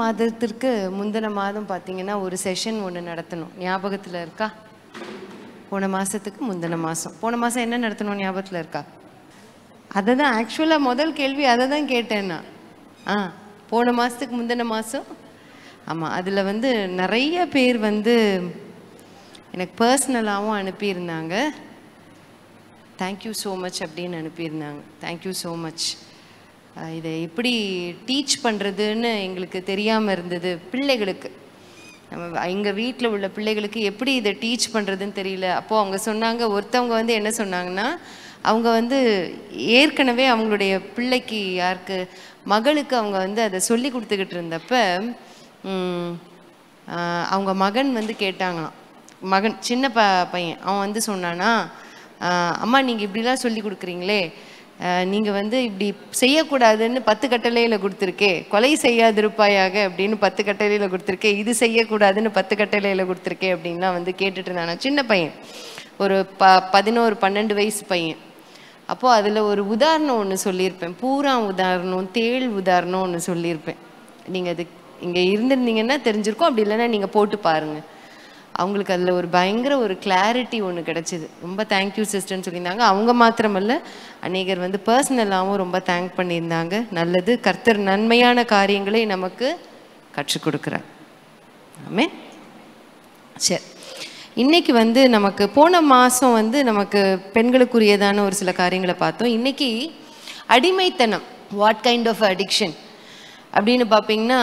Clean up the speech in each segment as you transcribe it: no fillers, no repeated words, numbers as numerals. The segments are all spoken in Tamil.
மாதத்திற்கு முந்தின மாதம் பார்த்தீங்கன்னா ஒரு செஷன் ஒன்று நடத்தணும். ஞாபகத்தில் இருக்கா? போன மாதத்துக்கு முந்தின மாதம், போன மாதம் என்ன நடத்தணும் ஞாபகத்தில் இருக்கா? அதை தான் ஆக்சுவலாக முதல் கேள்வி அதை தான் கேட்டேன் நான். போன மாதத்துக்கு முந்தின மாதம். ஆமாம், அதில் வந்து நிறைய பேர் வந்து எனக்கு பர்சனலாகவும் அனுப்பியிருந்தாங்க. தேங்க்யூ ஸோ மச் அப்படின்னு அனுப்பியிருந்தாங்க. Thank you so much. இதை எப்படி டீச் பண்ணுறதுன்னு எங்களுக்கு தெரியாமல் இருந்தது. பிள்ளைகளுக்கு, நம்ம எங்கள் வீட்டில் உள்ள பிள்ளைகளுக்கு எப்படி இதை டீச் பண்ணுறதுன்னு தெரியல. அப்போது அவங்க சொன்னாங்க, ஒருத்தவங்க வந்து என்ன சொன்னாங்கன்னா, அவங்க வந்து ஏற்கனவே அவங்களுடைய பிள்ளைக்கு, யாருக்கு, மகளுக்கு அவங்க வந்து அதை சொல்லி கொடுத்துக்கிட்டு இருந்தப்ப அவங்க மகன் வந்து கேட்டாங்களாம். மகன் சின்ன பையன் அவன் வந்து சொன்னானா, அம்மா நீங்கள் இப்படிலாம் சொல்லி கொடுக்குறீங்களே, நீங்கள் வந்து இப்படி செய்யக்கூடாதுன்னு 10 கட்டளையில் கொடுத்துருக்கே, கொலை செய்யாதிருப்பாயாக அப்படின்னு 10 கட்டளையில் கொடுத்துருக்கே, இது செய்யக்கூடாதுன்னு 10 கட்டளையில் கொடுத்துருக்கே அப்படின்லாம் வந்து கேட்டுட்டு இருந்தானா. சின்ன பையன், ஒரு 11-12 வயசு பையன். அப்போது அதில் ஒரு உதாரணம் ஒன்று சொல்லியிருப்பேன், பூரா உதாரணம், தேள் உதாரணம் ஒன்று சொல்லியிருப்பேன். நீங்கள் அது இங்கே இருந்திருந்தீங்கன்னா தெரிஞ்சிருக்கும், அப்படி இல்லைன்னா நீங்கள் போட்டு பாருங்கள். அவங்களுக்கு அதில் ஒரு பயங்கர ஒரு கிளாரிட்டி ஒன்று கிடச்சிது. ரொம்ப தேங்க்யூ சிஸ்டர்ன்னு சொல்லியிருந்தாங்க. அவங்க மாத்திரமல்ல, அநேகர் வந்து பர்சனலாகவும் ரொம்ப தேங்க் பண்ணியிருந்தாங்க. நல்லது, கர்த்தர் நன்மையான காரியங்களை நமக்கு கற்றுக் கொடுக்குறார். ஆமென். சரி, இன்றைக்கி வந்து நமக்கு போன மாதம் வந்து நமக்கு பெண்களுக்குரியதான ஒரு சில காரியங்களை பார்த்தோம். இன்றைக்கி அடிமைத்தனம், வாட் கைண்ட் ஆஃப் அடிக்ஷன் அப்படின்னு பார்த்திங்கன்னா,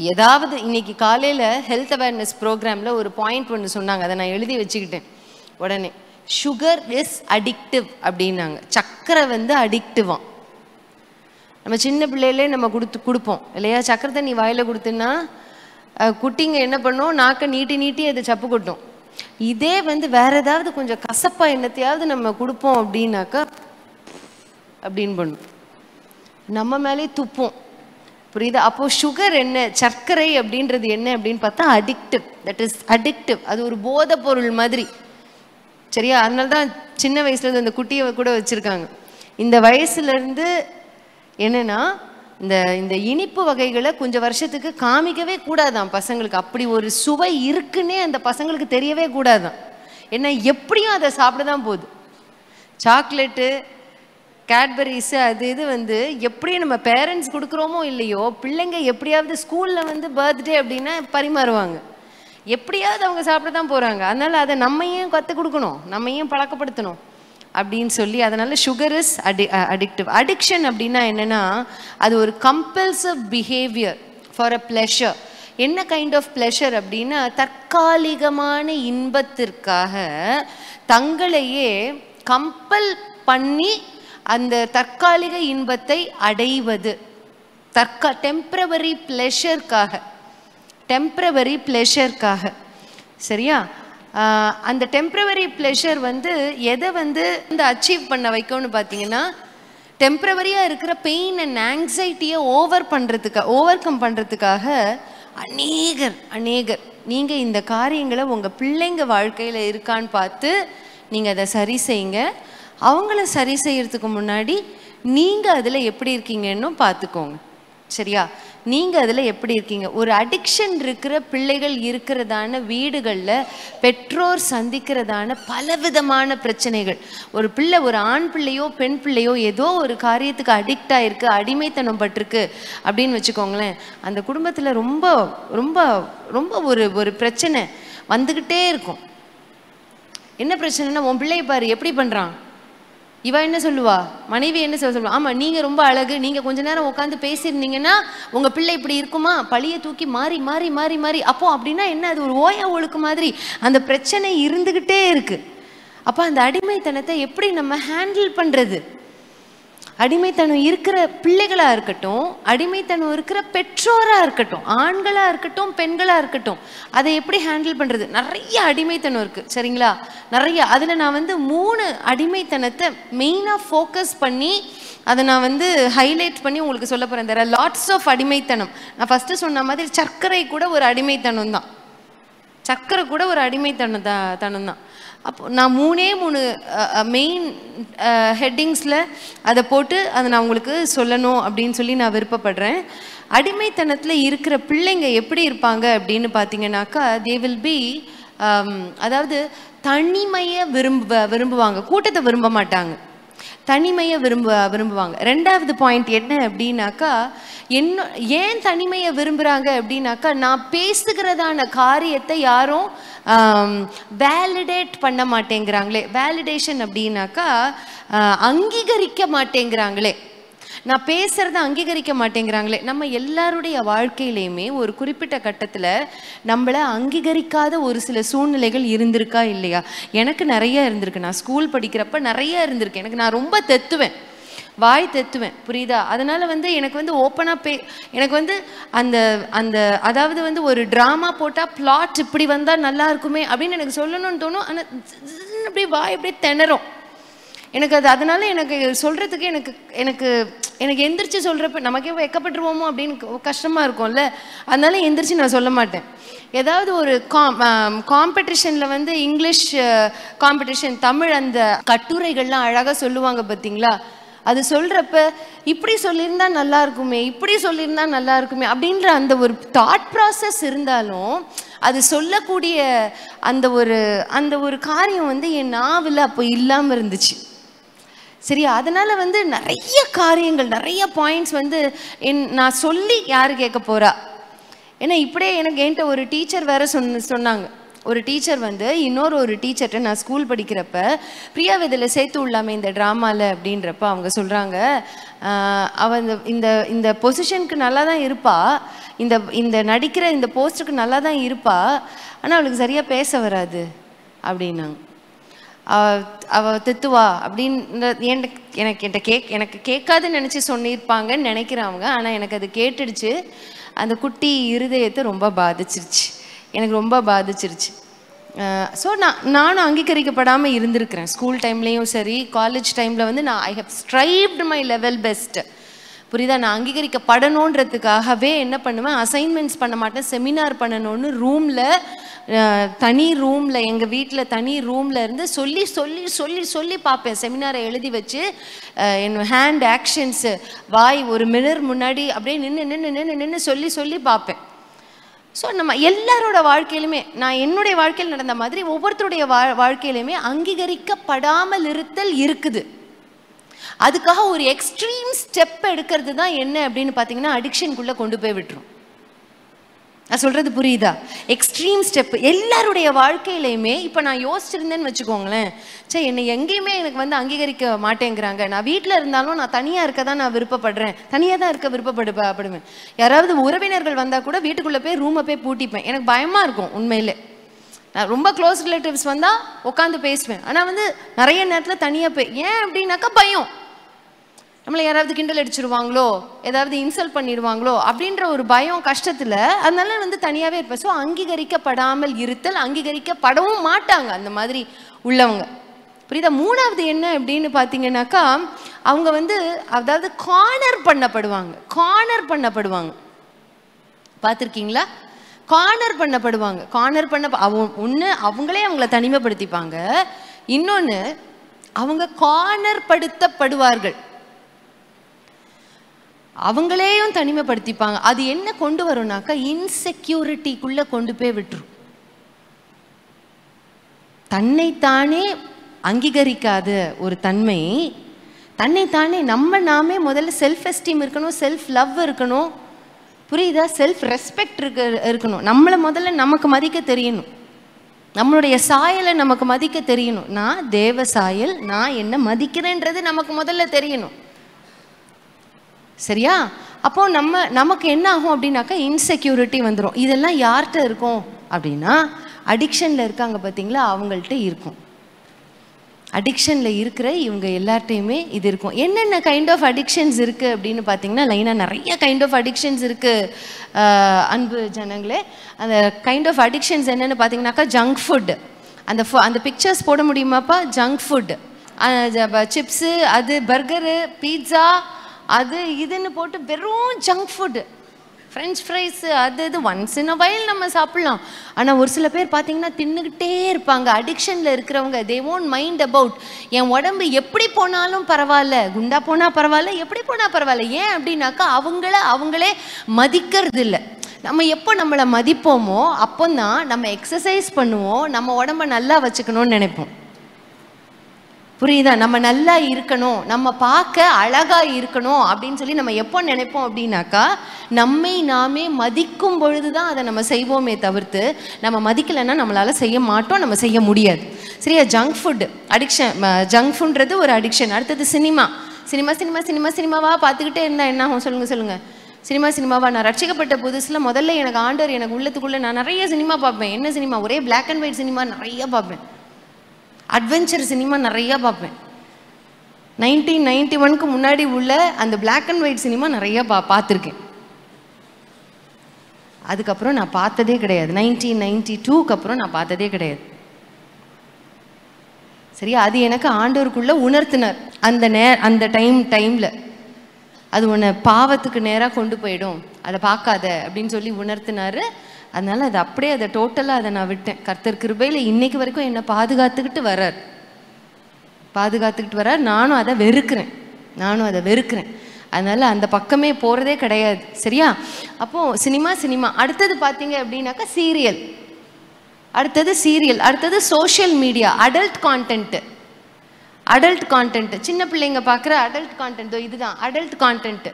ஏதாவது இன்னைக்கு காலையில் ஹெல்த் அவேர்னஸ் ப்ரோக்ராமில் ஒரு பாயிண்ட் ஒன்று சொன்னாங்க, அதை நான் எழுதி வச்சுக்கிட்டேன் உடனே. சுகர் இஸ் அடிக்டிவ் அப்படின்னாங்க. சர்க்கரை வந்து அடிக்டிவாம். நம்ம சின்ன பிள்ளையிலே நம்ம கொடுப்போம் இல்லையா? சர்க்கரை தண்ணி வாயில் கொடுத்துன்னா குட்டிங்க என்ன பண்ணோம், நாக்கை நீட்டி நீட்டி அதை சப்பு கொட்டும். இதே வந்து வேற ஏதாவது கொஞ்சம் கசப்பாக என்னத்தையாவது நம்ம கொடுப்போம் அப்படின்னாக்கா அப்படின்னு பண்ணும், நம்ம மேலே துப்போம். புரியுதா? அப்போது சுகர் என்ன, சர்க்கரை அப்படின்றது என்ன அப்படின்னு பார்த்தா அடிக்டிவ். That is addictive. அது ஒரு போதை பொருள் மாதிரி. சரியா? அதனால தான் சின்ன வயசுலேருந்து அந்த குட்டியை கூட வச்சுருக்காங்க. இந்த வயசுலேருந்து என்னென்னா, இந்த இனிப்பு வகைகளை கொஞ்சம் வருஷத்துக்கு காமிக்கவே கூடாதான் பசங்களுக்கு. அப்படி ஒரு சுவை இருக்குன்னே அந்த பசங்களுக்கு தெரியவே கூடாதான். ஏன்னா எப்படியும் அதை சாப்பிட தான் போகுது. சாக்லேட்டு, கேட்பரிஸு, அது இது வந்து எப்படியும் நம்ம பேரண்ட்ஸ் கொடுக்குறோமோ இல்லையோ, பிள்ளைங்க எப்படியாவது ஸ்கூலில் வந்து பர்த்டே அப்படின்னா பரிமாறுவாங்க. எப்படியாவது அவங்க சாப்பிட தான் போகிறாங்க. அதனால் அதை நம்ம ஏன் கற்றுக் கொடுக்கணும், நம்ம ஏன் பழக்கப்படுத்தணும் அப்படின்னு சொல்லி, அதனால் சுகர் இஸ் அடிக்டிவ். அடிக்ஷன் அப்படின்னா என்னென்னா, அது ஒரு compulsive behaviour for a pleasure. என்ன கைண்ட் ஆஃப் ப்ளஷர் அப்படின்னா, தற்காலிகமான இன்பத்திற்காக தங்களையே கம்பல் பண்ணி அந்த தற்காலிக இன்பத்தை அடைவது. டெம்பரவரி ப்ளஷருக்காக. சரியா? அந்த டெம்பரவரி ப்ளஷர் வந்து எதை வந்து அச்சீவ் பண்ண வைக்கும்னு பார்த்தீங்கன்னா, டெம்பரவரியாக இருக்கிற பெயின் அண்ட் ஆங்ஸைட்டியை ஓவர் கம் பண்ணுறதுக்காக அநேகர் நீங்கள் இந்த காரியங்களை உங்கள் பிள்ளைங்க வாழ்க்கையில் இருக்கான்னு பார்த்து நீங்கள் அதை சரி செய்யுங்க. அவங்கள சரி செய்யறதுக்கு முன்னாடி நீங்கள் அதில் எப்படி இருக்கீங்கன்னு பார்த்துக்கோங்க. சரியா? நீங்கள் அதில் எப்படி இருக்கீங்க? ஒரு அடிக்ஷன் இருக்கிற பிள்ளைகள் இருக்கிறதான வீடுகளில் பெற்றோர் சந்திக்கிறதான பலவிதமான பிரச்சனைகள். ஒரு பிள்ளை, ஒரு ஆண் பிள்ளையோ பெண் பிள்ளையோ ஏதோ ஒரு காரியத்துக்கு அடிக்ட் ஆகிருக்கு, அடிமைத்தனம் பட்டிருக்கு அப்படின்னு வச்சுக்கோங்களேன், அந்த குடும்பத்தில் ரொம்ப ரொம்ப ரொம்ப ஒரு பிரச்சனை வந்துக்கிட்டே இருக்கும். என்ன பிரச்சனைனா, உன் பிள்ளையை பாரு எப்படி பண்ணுறான், இவ என்ன சொல்லுவா, மனைவி என்ன சொல்லுவா, ஆமாம் நீங்கள் ரொம்ப அழகு, நீங்கள் கொஞ்ச நேரம் உட்காந்து பேசியிருந்தீங்கன்னா உங்கள் பிள்ளை இப்படி இருக்குமா, பழியை தூக்கி மாறி மாறி மாறி மாறி. அப்போ அப்படின்னா என்ன, அது ஒரு ஓயா ஒழுக்கு மாதிரி அந்த பிரச்சனை இருந்துக்கிட்டே இருக்குது. அப்போ அந்த அடிமைத்தனத்தை எப்படி நம்ம ஹேண்டில் பண்ணுறது? அடிமைத்தனம் இருக்கிற பிள்ளைகளாக இருக்கட்டும், அடிமைத்தனம் இருக்கிற பெற்றோராக இருக்கட்டும், ஆண்களாக இருக்கட்டும் பெண்களாக இருக்கட்டும், அதை எப்படி ஹேண்டில் பண்ணுறது? நிறைய அடிமைத்தனம் இருக்குது. சரிங்களா? நிறைய. அதில் நான் வந்து 3 அடிமைத்தனத்தை மெயினாக ஃபோக்கஸ் பண்ணி அதை நான் வந்து ஹைலைட் பண்ணி உங்களுக்கு சொல்ல போகிறேன். there are lots of அடிமைத்தனம். நான் ஃபஸ்ட்டு சொன்ன மாதிரி சர்க்கரை கூட ஒரு அடிமைத்தனம் தான். சர்க்கரை கூட ஒரு அடிமைத்தனம் தான். அப்போ நான் 3 மெயின் ஹெட்டிங்ஸில் அதை போட்டு அதை நான் உங்களுக்கு சொல்லணும் அப்படின்னு சொல்லி நான் விருப்பப்படுறேன். அடிமைத்தனத்தில் இருக்கிற பிள்ளைங்க எப்படி இருப்பாங்க அப்படின்னு பார்த்தீங்கன்னாக்கா, தே வில் பி, அதாவது தனிமையை விரும்புவாங்க, கூட்டத்தை விரும்ப மாட்டாங்க, தனிமையை விரும்புவாங்க. ரெண்டாவது பாயிண்ட் என்ன அப்படின்னாக்கா, ஏன் தனிமையை விரும்புகிறாங்க அப்படின்னாக்கா, நான் பேசுகிறதான காரியத்தை யாரும் வேலிடேட் பண்ண மாட்டேங்கிறாங்களே. வேலிடேஷன் அப்படின்னாக்கா அங்கீகரிக்க மாட்டேங்கிறாங்களே, நான் பேசுகிறத அங்கீகரிக்க மாட்டேங்கிறாங்களே. நம்ம எல்லாருடைய வாழ்க்கையிலையுமே ஒரு குறிப்பிட்ட கட்டத்தில் நம்மளை அங்கீகரிக்காத ஒரு சில சூழ்நிலைகள் இருந்திருக்கா இல்லையா? எனக்கு நிறைய இருந்திருக்கு. நான் ஸ்கூல் படிக்கிறப்ப நிறைய இருந்திருக்கு. நான் ரொம்ப வாய் தெத்துவேன், புரியுதா? அதனால் எனக்கு ஓப்பனாக எனக்கு அந்த அந்த அதாவது ஒரு ட்ராமா போட்டால் பிளாட் இப்படி வந்தால் நல்லா இருக்குமே அப்படின்னு எனக்கு சொல்லணும்னு தோணும். ஆனால் அப்படி வாய் அப்படியே திணறும் எனக்கு. அதனால எனக்கு சொல்கிறதுக்கு எனக்கு எந்திரிச்சு சொல்கிறப்ப நமக்கே வைக்கப்பட்டுருவோமோ அப்படின்னு கஷ்டமாக இருக்கும்ல. அதனால எந்திரிச்சு நான் சொல்ல மாட்டேன். ஏதாவது ஒரு காம்படிஷனில் இங்கிலீஷ் காம்படிஷன், தமிழ் அந்த கட்டுரைகள்லாம் அழகாக சொல்லுவாங்க பார்த்தீங்களா? அது சொல்கிறப்ப இப்படி சொல்லியிருந்தா நல்லா இருக்குமே, இப்படி சொல்லியிருந்தா நல்லா இருக்குமே அப்படின்ற அந்த ஒரு தாட் ப்ராசஸ் இருந்தாலும் அது சொல்லக்கூடிய அந்த ஒரு காரியம் என் நாவில் அப்போ இல்லாமல் இருந்துச்சு. சரியா? அதனால் நிறைய காரியங்கள், நிறைய பாயிண்ட்ஸ் நான் சொல்லி யார் கேட்க போகிறா? ஏன்னா இப்படியே என்கிட்ட ஒரு டீச்சர் வேறு சொன்னாங்க. ஒரு டீச்சர் இன்னொரு டீச்சர்கிட்ட நான் ஸ்கூல் படிக்கிறப்ப பிரியா இதில் சேர்த்து விடலாமே இந்த ட்ராமாவில் அப்படின்றப்ப அவங்க சொல்கிறாங்க, அவள் இந்த பொசிஷனுக்கு நல்லா தான் இருப்பா, இந்த நடிக்கிற இந்த போஸ்ட்டுக்கு நல்லா தான் இருப்பா, ஆனால் அவளுக்கு சரியாக பேச வராது அப்படின்னாங்க. அவள் தித்துவா அப்படின்னு எனக்கு கேட்காதுன்னு நினச்சி சொல்லியிருப்பாங்கன்னு நினைக்கிறவங்க. ஆனால் எனக்கு அது கேட்டுடுச்சு. அந்த குட்டி இருதயத்தை ரொம்ப பாதிச்சிருச்சு, எனக்கு ரொம்ப பாதிச்சிருச்சு. ஸோ நானும் அங்கீகரிக்கப்படாமல் இருந்திருக்கிறேன். ஸ்கூல் டைம்லேயும் சரி, காலேஜ் டைமில் நான் I have strived my level best, புரியுதா? நான் அங்கீகரிக்கப்படுறதுக்காகவே என்ன பண்ணுவேன், அசைன்மெண்ட்ஸ் பண்ண மாட்டேன், செமினார் பண்ணணும்னு தனி ரூமில் எங்கள் வீட்டில் தனி ரூமில் இருந்து சொல்லி சொல்லி சொல்லி சொல்லி பார்ப்பேன். செமினாரை எழுதி வச்சு என் ஹேண்ட் ஆக்ஷன்ஸு, வாய் ஒரு மிரர் முன்னாடி அப்படியே நின்று சொல்லி சொல்லி பார்ப்பேன். ஸோ நம்ம எல்லாரோட வாழ்க்கையிலுமே, நான் என்னுடைய வாழ்க்கையில் நடந்த மாதிரி ஒவ்வொருத்தருடைய வாழ்க்கையிலுமே அங்கீகரிக்கப்படாமல் இருத்தல் இருக்குது. அதுக்காக ஒரு எக்ஸ்ட்ரீம் ஸ்டெப் எடுக்கிறது தான் என்ன அப்படின்னு பார்த்தீங்கன்னா அடிக்ஷனுக்குள்ளே கொண்டு போய் விட்டுரும். நான் சொல்கிறது புரியுதா? எக்ஸ்ட்ரீம் ஸ்டெப் எல்லாருடைய வாழ்க்கையிலையுமே. இப்போ நான் யோசிச்சிருந்தேன்னு வச்சுக்கோங்களேன், சரி என்னை எங்கேயுமே எனக்கு அங்கீகரிக்க மாட்டேங்கிறாங்க, நான் வீட்டில் இருந்தாலும் நான் தனியாக இருக்க தான் நான் விருப்பப்படுறேன், தனியாக தான் இருக்க விருப்பப்படுவேன். யாராவது உறவினர்கள் வந்தால் கூட வீட்டுக்குள்ளே போய் ரூமை போய் பூட்டிப்பேன். எனக்கு பயமாக இருக்கும் உண்மையிலே. நான் ரொம்ப க்ளோஸ் ரிலேட்டிவ்ஸ் வந்தால் உட்காந்து பேசுவேன். ஆனால் நிறைய நேரத்தில் தனியாக போய், ஏன் அப்படின்னாக்கா பயம், நம்மளை யாராவது கிண்டல் அடிச்சிருவாங்களோ, ஏதாவது இன்சல்ட் பண்ணிடுவாங்களோ அப்படின்ற ஒரு பயம் கஷ்டத்தில். அதனால தனியாகவே இருப்பேன். ஸோ அங்கீகரிக்கப்படாமல் இருத்தல், அங்கீகரிக்கப்படவும் மாட்டாங்க அந்த மாதிரி உள்ளவங்க, புரியுதா? மூணாவது என்ன அப்படின்னு பார்த்தீங்கன்னாக்கா, அவங்க அதாவது கார்னர் பண்ணப்படுவாங்க. பார்த்துருக்கீங்களா? கார்னர் பண்ணப்படுவாங்க. ஒன்று அவங்களே அவங்கள தனிமைப்படுத்திப்பாங்க, இன்னொன்று அவங்க கார்னர் படுத்தப்படுவார்கள், அவங்களையும் தனிமைப்படுத்திப்பாங்க. அது என்ன கொண்டு வரும்னாக்கா இன்செக்யூரிட்டிக்குள்ளே கொண்டு போய் விட்டுரும். தன்னைத்தானே அங்கீகரிக்காத ஒரு தன்மை, தன்னைத்தானே நாமே முதல்ல செல்ஃப் எஸ்டீம் இருக்கணும், செல்ஃப் லவ் இருக்கணும், புரியுதா? செல்ஃப் ரெஸ்பெக்ட் இருக்கணும். நம்மளை முதல்ல நமக்கு மதிக்க தெரியணும், நம்மளுடைய சாயலை நமக்கு மதிக்க தெரியணும். நான் தேவ சாயல், நான் என்ன மதிக்கிறேன்றது நமக்கு முதல்ல தெரியணும், சரியா? அப்போ நமக்கு என்ன ஆகும் அப்படின்னாக்கா இன்செக்யூரிட்டி வந்துடும். இதெல்லாம் யார்கிட்ட இருக்கும் அப்படின்னா அடிக்ஷனில் இருக்காங்க பார்த்தீங்களா, அவங்கள்ட்ட இருக்கும். அடிக்ஷனில் இருக்கிற இவங்க எல்லார்ட்டையுமே இது இருக்கும். என்னென்ன கைண்ட் ஆஃப் அடிக்ஷன்ஸ் இருக்குது அப்படின்னு பார்த்தீங்கன்னா லைனாக நிறைய கைண்ட் ஆஃப் அடிக்ஷன்ஸ் இருக்குது அன்பு ஜனங்களே. அந்த கைண்ட் ஆஃப் அடிக்ஷன்ஸ் என்னென்னு பார்த்தீங்கன்னாக்கா ஜங்க் ஃபுட்டு, அந்த பிக்சர்ஸ் போட முடியுமாப்பா? ஜங்க் ஃபுட்டு, சிப்ஸு, அது பர்கரு, பீட்சா, அது இதுன்னு போட்டு வெறும் ஜங்க் ஃபுட்டு, ஃப்ரெஞ்ச் ஃப்ரைஸ் அது இது ஒன்ஸ் இன் அ வைல் நம்ம சாப்பிட்லாம். ஆனால் ஒரு சில பேர் பார்த்தீங்கன்னா தின்னுக்கிட்டே இருப்பாங்க. அடிக்ஷனில் இருக்கிறவங்க தே ஓன்ட் மைண்ட் அபவுட் என் உடம்பு எப்படி போனாலும் பரவாயில்ல, குண்டா போனால் பரவாயில்ல, எப்படி போனால் பரவாயில்ல. ஏன் அப்படின்னாக்கா அவங்களே மதிக்கிறது இல்லை. நம்ம எப்போ நம்மளை மதிப்போமோ அப்போ தான் நம்ம எக்ஸசைஸ் பண்ணுவோம், நம்ம உடம்ப நல்லா வச்சுக்கணும்னு நினைப்போம். புரியுதா? நம்ம நல்லா இருக்கணும், நம்ம பார்க்க அழகா இருக்கணும் அப்படின்னு சொல்லி நம்ம எப்போ நினைப்போம் அப்படின்னாக்கா நம்மை நாமே மதிக்கும் பொழுது தான் அதை நம்ம செய்வோமே தவிர்த்து நம்ம மதிக்கலைன்னா நம்மளால செய்ய மாட்டோம், நம்ம செய்ய முடியாது. சரியா? ஜங்க் ஃபுட் அடிக்ஷன், ஜங்க் ஃபுட்ன்றது ஒரு அடிக்ஷன். அடுத்தது சினிமாவா பார்த்துக்கிட்டே இருந்தால் என்ன ஆகும் சொல்லுங்க. சினிமாவா நான் ரட்சிக்கப்பட்ட புதுசில் முதல்ல எனக்கு ஆண்டவர் எனக்கு உள்ளத்துக்குள்ளே நான் நிறைய சினிமா பார்ப்பேன். என்ன சினிமா? ஒரே பிளாக் அண்ட் ஒயிட் சினிமா நிறைய பார்ப்பேன். அட்வென்ச்சர் சினிமா நிறையா பார்ப்பேன். 1991க்கு முன்னாடி உள்ள அந்த பிளாக் அண்ட் ஒயிட் சினிமா நிறையா பார்த்துருக்கேன். அதுக்கப்புறம் நான் பார்த்ததே கிடையாது. 1992க்கு அப்புறம் நான் பார்த்ததே கிடையாது. சரியா? அது எனக்கு ஆண்டவருக்குள்ள உணர்த்தினார். அந்த டைமில் அது உன்னை பாவத்துக்கு நேராக கொண்டு போயிடும், அதை பார்க்காத அப்படின்னு சொல்லி உணர்த்தினார். அதனால் அதை அப்படியே அதை டோட்டலாக அதை நான் விட்டேன். கர்த்தர் கிருபையில் இன்னைக்கு வரைக்கும் என்னை பாதுகாத்துக்கிட்டு வரார். நானும் அதை வெறுக்கிறேன். அதனால் அந்த பக்கமே போகிறதே கிடையாது. சரியா? அப்போது சினிமா அடுத்தது பார்த்தீங்க அப்படின்னாக்கா சீரியல், அடுத்தது சோஷியல் மீடியா, அடல்ட் கான்டென்ட், சின்ன பிள்ளைங்க பார்க்குற அடல்ட் கான்டென்ட். இதுதான் அடல்ட் கான்டென்ட்.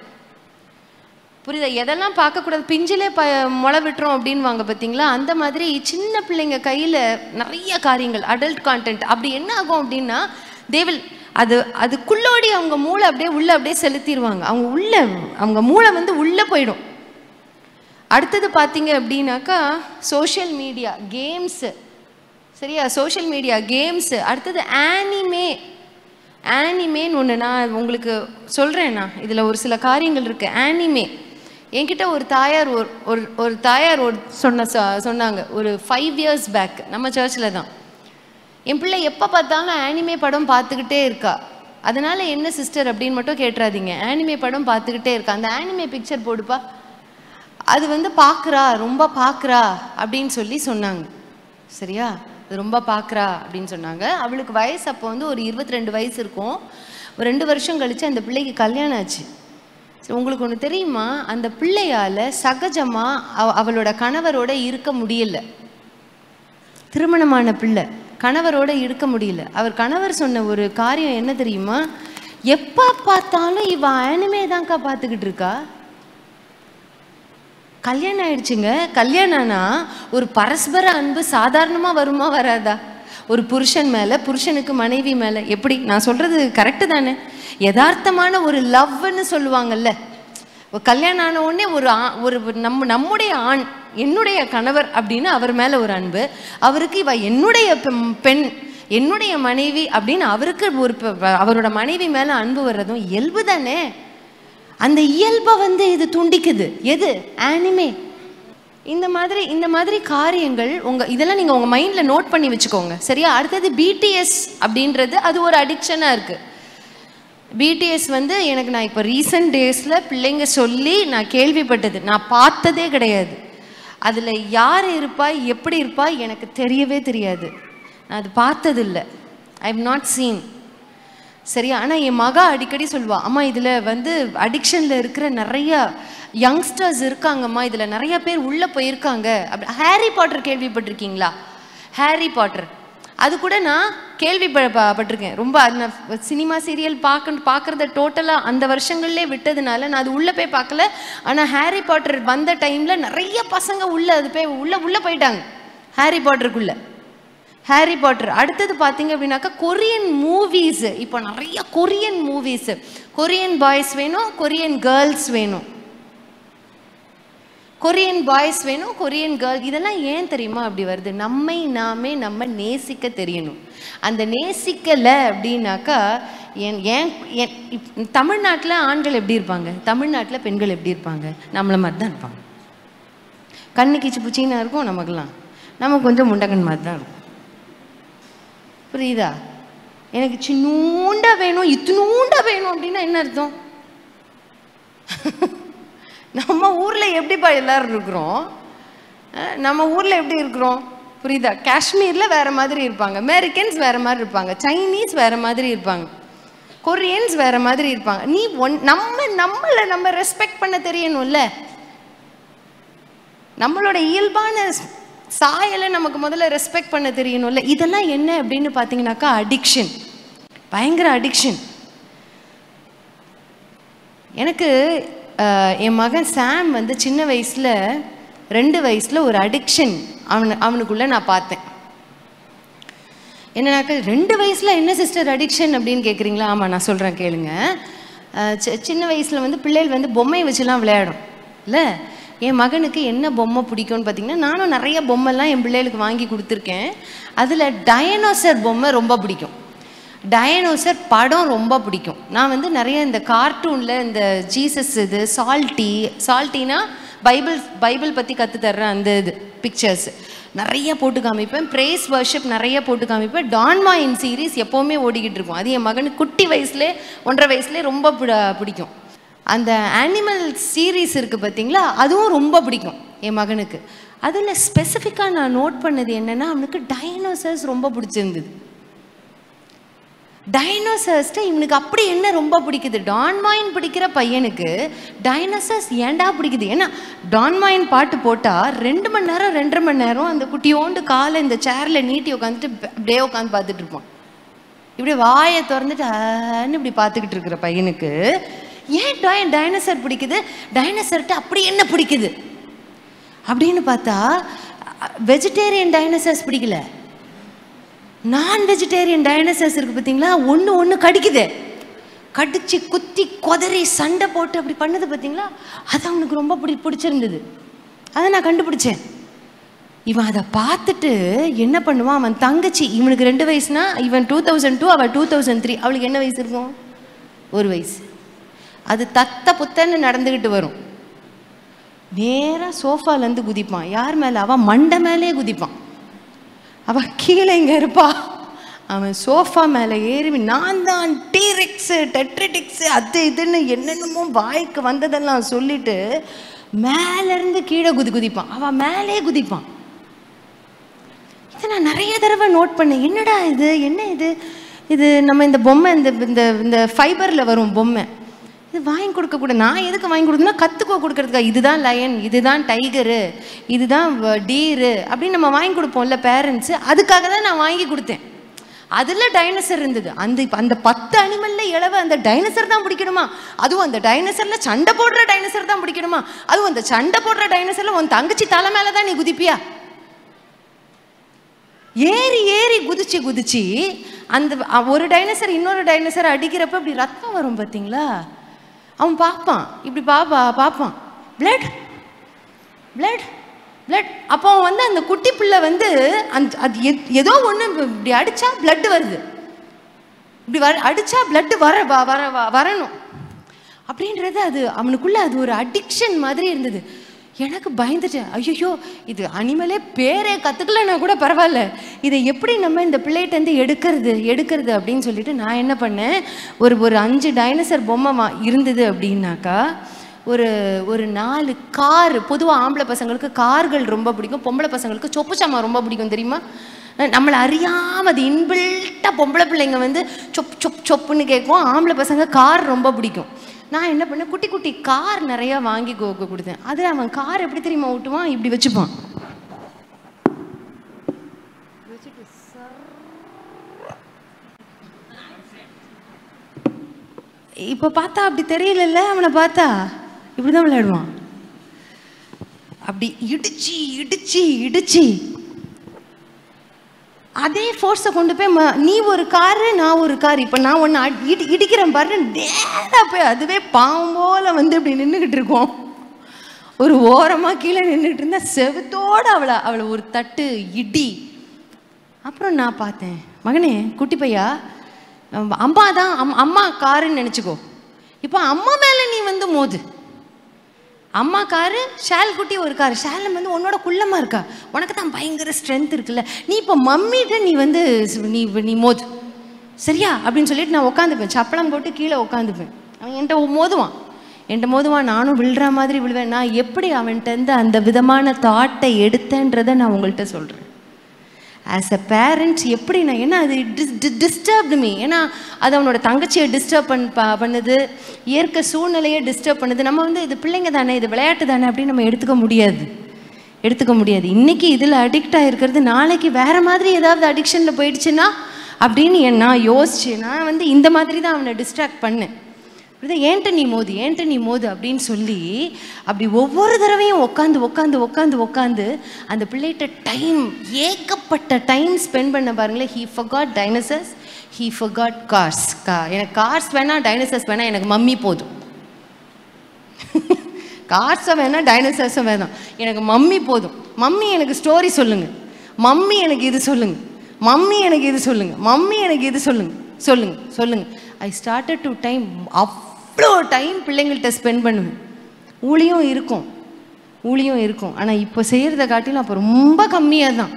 புரியுதா? எதெல்லாம் பார்க்கக்கூடாது, பிஞ்சிலே முளை விட்டுறோம் அப்படின்னு வாங்க பார்த்தீங்களா? அந்த மாதிரி சின்ன பிள்ளைங்க கையில் நிறைய காரியங்கள் அடல்ட் கான்டென்ட். அப்படி என்ன ஆகும் அப்படின்னா அதுக்குள்ளோடி அவங்க மூளை அப்படியே செலுத்திடுவாங்க. அவங்க மூளை உள்ளே போயிடும். அடுத்தது பார்த்தீங்க அப்படின்னாக்கா சோஷியல் மீடியா கேம்ஸு. சரியா? Social media games. அடுத்தது ஆனிமேன்னு ஒன்று நான் உங்களுக்கு சொல்கிறேன்னா இதில் ஒரு சில காரியங்கள் இருக்குது. ஆனிமே என்கிட்ட ஒரு தாயார் சொன்னாங்க ஒரு 5 years பேக், நம்ம சர்ச்சில் தான். என் பிள்ளை எப்போ பார்த்தாலும் ஆனிமே படம் பார்த்துக்கிட்டே இருக்கா. அதனால் என்ன சிஸ்டர் அப்படின்னு மட்டும் கேட்டுறாதீங்க, ஆனிமே படம் பார்த்துக்கிட்டே இருக்கா. அந்த ஆனிமே பிக்சர் போடுப்பா, அது ரொம்ப பார்க்குறா அப்படின்னு சொல்லி சொன்னாங்க. சரியா? அது ரொம்ப பார்க்குறா அப்படின்னு சொன்னாங்க. அவளுக்கு வயசு அப்போ ஒரு 22 வயசு இருக்கும். ஒரு 2 வருஷம் கழித்து அந்த பிள்ளைக்கு கல்யாணம் ஆச்சு. உங்களுக்கு ஒன்று தெரியுமா? அந்த பிள்ளையால் சகஜமாக அவளோட கணவரோட இருக்க முடியல. திருமணமான பிள்ளை கணவரோட இருக்க முடியல. அவர் கணவர் சொன்ன ஒரு காரியம் என்ன தெரியுமா? எப்போ பார்த்தாலும் இவ ஆனிமே தான்க்கா பார்த்துக்கிட்டு இருக்கா. கல்யாணம் ஆயிடுச்சுங்க. கல்யாணம்னா ஒரு பரஸ்பர அன்பு சாதாரணமாக வருமா வராதா? ஒரு புருஷன் மேலே, புருஷனுக்கு மனைவி மேலே. எப்படி நான் சொல்கிறது கரெக்டு தானே? யதார்த்தமான ஒரு லவ்னு சொல்லுவாங்கல்ல. கல்யாணம் ஆன உடனே நம்முடைய ஆண் என்னுடைய கணவர் அப்படின்னு அவர் மேலே ஒரு அன்பு, அவருக்கு இவ என்னுடைய பெண் என்னுடைய மனைவி அப்படின்னு அவருக்கு அவரோட மனைவி மேலே அன்பு வர்றதும் இயல்பு தானே. அந்த இயல்பை இது துண்டிக்குது. எது? ஆனிமே. இந்த மாதிரி காரியங்கள் இதெல்லாம் நீங்கள் உங்கள் மைண்டில் நோட் பண்ணி வச்சுக்கோங்க. சரியா? அடுத்தது பிடிஎஸ் அப்படின்றது அது ஒரு அடிக்ஷனாக இருக்குது. பிடிஎஸ் எனக்கு நான் இப்போ ரீசன்ட் டேஸில் பிள்ளைங்க சொல்லி நான் கேள்விப்பட்டது, நான் பார்த்ததே கிடையாது. அதில் யார் இருப்பா, எப்படி இருப்பா எனக்கு தெரியவே தெரியாது. நான் அது பார்த்ததில்லை. I have not seen. சரியா? ஆனால் என் மகா அடிக்கடி சொல்லுவா, அம்மா இதில் அடிக்ஷனில் இருக்கிற நிறையா யங்ஸ்டர்ஸ் இருக்காங்கம்மா, இதில் நிறைய பேர் உள்ளே போயிருக்காங்க. அப்படி ஹாரி பாட்டர் கேள்விப்பட்டிருக்கீங்களா? ஹாரி பாட்டர் அது கூட நான் கேள்விப்பட்டிருக்கேன். ரொம்ப அது சினிமா சீரியல் பார்க்குறத டோட்டலாக அந்த வருஷங்கள்லேயே விட்டதுனால நான் அது உள்ளே போய் பார்க்கல. ஆனால் ஹாரி பாட்டர் வந்த டைமில் நிறைய பசங்க உள்ளே போயிட்டாங்க ஹாரி பாட்டருக்குள்ளே. ஹாரி பாட்டர் அடுத்தது பார்த்தீங்க அப்படின்னாக்கா கொரியன் மூவிஸ். இப்போ நிறைய கொரியன் மூவிஸ், கொரியன் பாய்ஸ் வேணும், கொரியன் கேர்ள்ஸ் வேணும், கொரியன் பாய்ஸ் வேணும், கொரியன் கேர்ள். இதெல்லாம் ஏன் தெரியுமா அப்படி வருது? நம்ம நேசிக்க தெரியணும். அந்த நேசிக்கலை அப்படின்னாக்கா தமிழ்நாட்டில் ஆண்கள் எப்படி இருப்பாங்க, தமிழ்நாட்டில் பெண்கள் எப்படி இருப்பாங்க? நம்மளை மாதிரி தான் இருப்பாங்க. கண்ணு கீச்சு பூச்சின்னா இருக்கும் நமக்கெல்லாம், நம்ம கொஞ்சம் முண்டகன் மாதிரி தான் இருக்கும். புரியுதா? எனக்கு சின்னூண்டா வேணும், இத்தினூண்டா வேணும் அப்படின்னா என்ன அர்த்தம்? நம்ம ஊரில் எப்படிப்பா எல்லாரும் இருக்கிறோம்? நம்ம ஊரில் எப்படி இருக்கிறோம் புரியுதா? காஷ்மீரில் வேறு மாதிரி இருப்பாங்க, அமெரிக்கன்ஸ் வேறு மாதிரி இருப்பாங்க, சைனீஸ் வேறு மாதிரி இருப்பாங்க, கொரியன்ஸ் வேறு மாதிரி இருப்பாங்க. நீ நம்மளை ரெஸ்பெக்ட் பண்ண தெரியணும்ல. நம்மளோட இயல்பான சாயலை நமக்கு முதல்ல ரெஸ்பெக்ட் பண்ண தெரியணும்ல. இதெல்லாம் என்ன அப்படின்னு பார்த்தீங்கன்னாக்கா அடிக்ஷன், பயங்கர அடிக்ஷன். எனக்கு என் மகன் சாம் வந்து சின்ன வயசில் 2 வயசில் ஒரு அடிக்ஷன் அவனுக்குள்ளே நான் பார்த்தேன். என்னன்னாக்கா 2 வயசில் என்ன சிஸ்டர் அடிக்ஷன் அப்படின்னு கேட்குறீங்களா? ஆமாம், நான் சொல்கிறேன் கேளுங்க. சின்ன வயசில் வந்து பிள்ளைகள் வந்து பொம்மையை வச்சுலாம் விளையாடும் இல்லை. என் மகனுக்கு என்ன பொம்மை பிடிக்கும்னு பார்த்தீங்கன்னா, நானும் நிறைய பொம்மைலாம் என் பிள்ளைகளுக்கு வாங்கி கொடுத்துருக்கேன். அதில் டைனோசர் பொம்மை ரொம்ப பிடிக்கும், டைனோசர் படம் ரொம்ப பிடிக்கும். நான் வந்து நிறைய இந்த கார்ட்டூனில் இந்த ஜீசஸ் இது சால்ட்டினா பைபிள் பற்றி கற்றுத்தர்றேன் அந்த இது பிக்சர்ஸ் நிறைய போட்டு காமிப்பேன். ப்ரேஸ் வர்ஷிப் நிறைய போட்டு காமிப்பேன். டான்மாயின் சீரீஸ் எப்போவுமே ஓடிக்கிட்டு இருக்கும். அது என் மகனுக்கு குட்டி வயசுலே 1.5 வயசுலேயே ரொம்ப பிடிக்கும். அந்த அனிமல் சீரீஸ் இருக்குது பார்த்தீங்களா, அதுவும் ரொம்ப பிடிக்கும் என் மகனுக்கு. அதில் ஸ்பெசிஃபிக்காக நான் நோட் பண்ணது என்னென்னா, அவனுக்கு டைனோசர்ஸ் ரொம்ப பிடிச்சிருந்தது. டைனோசர்ஸ்ட்டு இவனுக்கு அப்படி என்ன ரொம்ப பிடிக்குது? டான்மாயின் பிடிக்கிற பையனுக்கு டைனோசர்ஸ் ஏண்டா பிடிக்குது? ஏன்னா டான்மாயின் பாட்டு போட்டால் 2 மணி நேரம் 2.5 மணி நேரம் அந்த குட்டியோண்டு காலை இந்த சேரில் நீட்டி உட்காந்துட்டு அப்படியே உட்காந்து பார்த்துட்டு இருப்பான். இப்படி வாயை திறந்துட்டு இப்படி பார்த்துக்கிட்டு இருக்கிற பையனுக்கு ஏன் டைனோசர் பிடிக்குது? டைனோசர்ட்டு அப்படி என்ன பிடிக்குது அப்படின்னு பார்த்தா, வெஜிடேரியன் டைனோசர்ஸ் பிடிக்கல, நான் வெஜிடேரியன் டைனோசர்ஸ் இருக்குது பார்த்தீங்களா, ஒன்று கடிக்குது, கடிச்சு குத்தி கொதறி சண்டை போட்டு அப்படி பண்ணுது பார்த்தீங்களா, அது அவனுக்கு ரொம்ப பிடிச்சிருந்தது. அதை நான் கண்டுபிடிச்சேன். இவன் அதை பார்த்துட்டு என்ன பண்ணுவான், அவன் தங்கச்சி, இவனுக்கு 2 வயசுனா, இவன் 2002 அவள் 2003, அவளுக்கு என்ன வயசு இருக்கும்? 1 வயசு. அது தத்த புத்தன்னு நடந்துக்கிட்டு வரும். நேராக சோஃபாலேருந்து குதிப்பான். யார் மேலே? அவன் மண்டை மேலே குதிப்பான். அவன் கீழே இங்கே இருப்பா, அவன் சோஃபா மேலே ஏறி நான் தான் டீரெக்ஸு டெட்ரிடிக்ஸு அது இதுன்னு என்னென்னமோ வாய்க்கு வந்ததெல்லாம் சொல்லிட்டு மேலேருந்து கீழே குதிப்பான். அவன் மேலே குதிப்பான். இதை நான் நிறைய தடவை நோட் பண்ணேன். என்னடா இது, என்ன இது நம்ம இந்த பொம்மை இந்த ஃபைபரில் வரும் பொம்மை, இது வாங்கி கொடுக்கக்கூடாது. நான் எதுக்கு வாங்கி கொடுக்கணும்னா கற்றுக்கோ கொடுக்கறதுக்கா. இதுதான் லயன், இதுதான் டைகரு, இதுதான் டீரு அப்படின்னு நம்ம வாங்கி கொடுப்போம்ல பேரண்ட்ஸு. அதுக்காக தான் நான் வாங்கி கொடுத்தேன். அதில் டைனோசர் இருந்தது. அந்த 10 அனிமலில் இளவு அந்த டைனோசர் தான் பிடிக்கணுமா? அதுவும் அந்த டைனோசரில் சண்டை போடுற டைனோசர் தான் பிடிக்கணுமா? அதுவும் அந்த சண்டை போடுற டைனோசரில் உன் தங்கச்சி தலை மேலே தான் நீ குதிப்பியா? ஏறி குதிச்சு அந்த ஒரு டைனோசர் இன்னொரு டைனோசர் அடிக்கிறப்ப இப்படி ரத்தம் வரும் பார்த்தீங்களா, அவன் பார்ப்பான், இப்படி பார்ப்பான், பிளட். அப்போ அவன் வந்து அந்த குட்டி பிள்ளை வந்து அது ஏதோ ஒன்று இப்படி அடித்தா பிளட்டு வருது, இப்படி அடித்தா பிளட்டு வரணும் அப்படின்றது அது அவனுக்குள்ளே அது ஒரு அடிக்ஷன் மாதிரி இருந்தது. எனக்கு பயந்துட்டேன். ஐயோ, இது அனிமலே பேரே கற்றுக்கலன்னா கூட பரவாயில்ல, இதை எப்படி நம்ம இந்த பிள்ளைகிட்டேருந்து எடுக்கிறது அப்படின்னு சொல்லிட்டு நான் என்ன பண்ணேன், ஒரு 5 டைனோசர் பொம்மை இருந்தது அப்படின்னாக்கா, ஒரு 4 கார். பொதுவாக ஆம்பளை பசங்களுக்கு கார்கள் ரொம்ப பிடிக்கும், பொம்பளை பசங்களுக்கு சொப்பு சாமான் ரொம்ப பிடிக்கும் தெரியுமா? நம்மளை அறியாமல் அது இன்பில்ட்டாக பொம்பளை பிள்ளைங்க வந்து சொப்புன்னு கேட்கும், ஆம்பளை பசங்க கார் ரொம்ப பிடிக்கும். நான் என்ன பண்ணேன், குட்டி குட்டி கார் நிறையா வாங்கி கொடுத்தேன். அதில் அவன் கார் எப்படி தெரியுமா ஓட்டுவான், இப்படி வச்சுப்பான். இப்போ பார்த்தா அப்படி தெரியல, அவனை பார்த்தா இப்படிதான் விளையாடுவான். அப்படி இடிச்சு அதே ஃபோர்ஸை கொண்டு போய் நீ ஒரு காரு நான் ஒரு கார், இப்போ நான் ஒன்று இடிக்கிறேன் பாரு, நேராக போய் அதுவே பாம்போல வந்து இப்படி நின்றுக்கிட்டு இருக்கோம். ஒரு ஓரமாக கீழே நின்றுட்டு இருந்தா செவத்தோடு அவளை ஒரு தட்டு இடி. அப்புறம் நான் பார்த்தேன், மகனே குட்டி பையா, அம்மா காருன்னு நினச்சிக்கோ, இப்போ அம்மா மேலே நீ வந்து மோது. அம்மா காரு, ஷால் குட்டி ஒரு காரு. ஷால் வந்து உன்னோட குள்ளமாக இருக்கா, உனக்கு தான் பயங்கர ஸ்ட்ரென்த் இருக்குல்ல, நீ இப்போ மம்மிட்ட நீ வந்து நீ மோது சரியா அப்படின்னு சொல்லிட்டு நான் உட்காந்துப்பேன். சப்பளம் போட்டு கீழே உட்காந்துப்பேன். அவன் என்கிட்ட மோதுவான். என்கிட்ட மோதுவான், நானும் விழுற மாதிரி விழுவேன். நான் எப்படி அவன்கிட்ட அந்த விதமான தாட்டை எடுத்தேன்றதை நான் உங்கள்கிட்ட சொல்கிறேன். ஆஸ் அ பேரண்ட் எப்படி நான், ஏன்னா அது டிஸ்டர்ப்டு மீ. ஏன்னா அது அவனோட தங்கச்சியை டிஸ்டர்ப் பண்ணுது, இயற்கை சூழ்நிலையை டிஸ்டர்ப் பண்ணுது. நம்ம வந்து இது பிள்ளைங்க தானே, இது விளையாட்டு தானே அப்படின்னு நம்ம எடுத்துக்க முடியாது. இன்றைக்கி இதில் அடிக்ட் ஆகிருக்கிறது நாளைக்கு வேறு மாதிரி ஏதாவது அடிக்ஷனில் போயிடுச்சுன்னா அப்படின்னு நான் யோசிச்சு நான் வந்து இந்த மாதிரி தான் அவனை டிஸ்ட்ராக்ட் பண்ணேன். ஏன்ட்ட நீ மோது அப்படின்னு சொல்லி அப்படி ஒவ்வொரு தடவையும் உட்காந்து அந்த பிள்ளைகிட்ட டைம், ஏகப்பட்ட டைம் ஸ்பெண்ட் பண்ண பாருங்களேன். He forgot dinosaurs, he forgot cars. எனக்கு கார்ஸ் வேணாம், டைனோசர்ஸ் வேணாம், எனக்கு மம்மி போதும். கார்ஸை வேணாம், டைனோசர்ஸும் வேணாம், எனக்கு மம்மி போதும். மம்மி எனக்கு ஸ்டோரி சொல்லுங்கள், மம்மி எனக்கு இது சொல்லுங்கள், மம்மி எனக்கு இது சொல்லுங்கள், மம்மி எனக்கு இது சொல்லுங்கள். ஐ ஸ்டார்டட் டு டைம், அவ்வளோ டைம் பிள்ளைங்கள்ட்ட ஸ்பெண்ட் பண்ணுவேன். ஊழியம் இருக்கும். ஆனால் இப்போ செய்கிறத காட்டிலும் அப்போ ரொம்ப கம்மியாக தான்.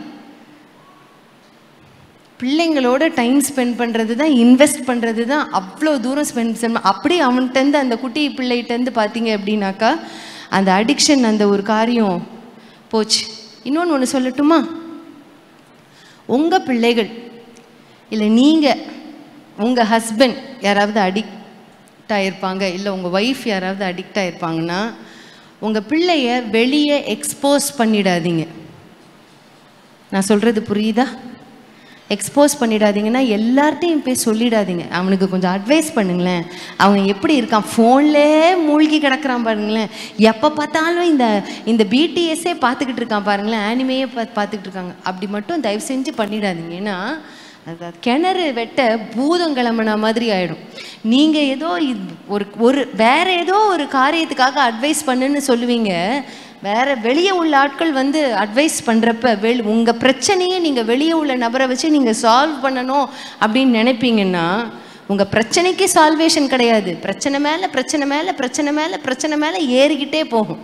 பிள்ளைங்களோட டைம் ஸ்பெண்ட் பண்ணுறது தான், இன்வெஸ்ட் பண்ணுறது தான், அவ்வளோ தூரம் ஸ்பெண்ட் அப்படி அவன்கிட்டருந்து அந்த குட்டி பிள்ளைகிட்டேருந்து பார்த்தீங்க அப்படின்னாக்கா அந்த அடிக்ஷன், அந்த ஒரு காரியம் போச்சு. இன்னொன்று சொல்லட்டுமா? உங்கள் பிள்ளைகள் இல்லை நீங்கள், உங்கள் ஹஸ்பண்ட் யாராவது அடிக்ட் ஆகிருப்பாங்க, இல்லை உங்கள் ஒய்ஃப் யாராவது அடிக்ட் ஆகிருப்பாங்கன்னா உங்கள் பிள்ளைய வெளியே எக்ஸ்போஸ் பண்ணிடாதீங்க. நான் சொல்கிறது புரியுதா? எக்ஸ்போஸ் பண்ணிடாதீங்கன்னா எல்லார்ட்டையும் போய் சொல்லிடாதீங்க. அவனுக்கு கொஞ்சம் அட்வைஸ் பண்ணுங்களேன். அவன் எப்படி இருக்கான், ஃபோன்லேயே மூழ்கி கிடக்கிறான் பாருங்களேன். எப்போ பார்த்தாலும் இந்த பிடிஎஸ்ஸே பார்த்துக்கிட்டு இருக்கான் பாருங்களேன், ஆனிமையே பார்த்துக்கிட்டு இருக்காங்க. அப்படி மட்டும் தயவு செஞ்சு பண்ணிடாதீங்க. ஏன்னா அது கிணறு வெட்ட பூதம் கிளம்புன மாதிரி ஆகிடும். நீங்கள் ஏதோ வேறு ஏதோ ஒரு காரியத்துக்காக அட்வைஸ் பண்ணுன்னு சொல்லுவீங்க. வேறு வெளியே உள்ள ஆட்கள் வந்து அட்வைஸ் பண்ணுறப்ப உங்கள் பிரச்சனையை நீங்கள் வெளியே உள்ள நபரை வச்சு நீங்கள் சால்வ் பண்ணணும் அப்படின்னு நினைப்பீங்கன்னா உங்கள் பிரச்சனைக்கு சால்வேஷன் கிடையாது. பிரச்சனை மேலே ஏறிக்கிட்டே போகும்.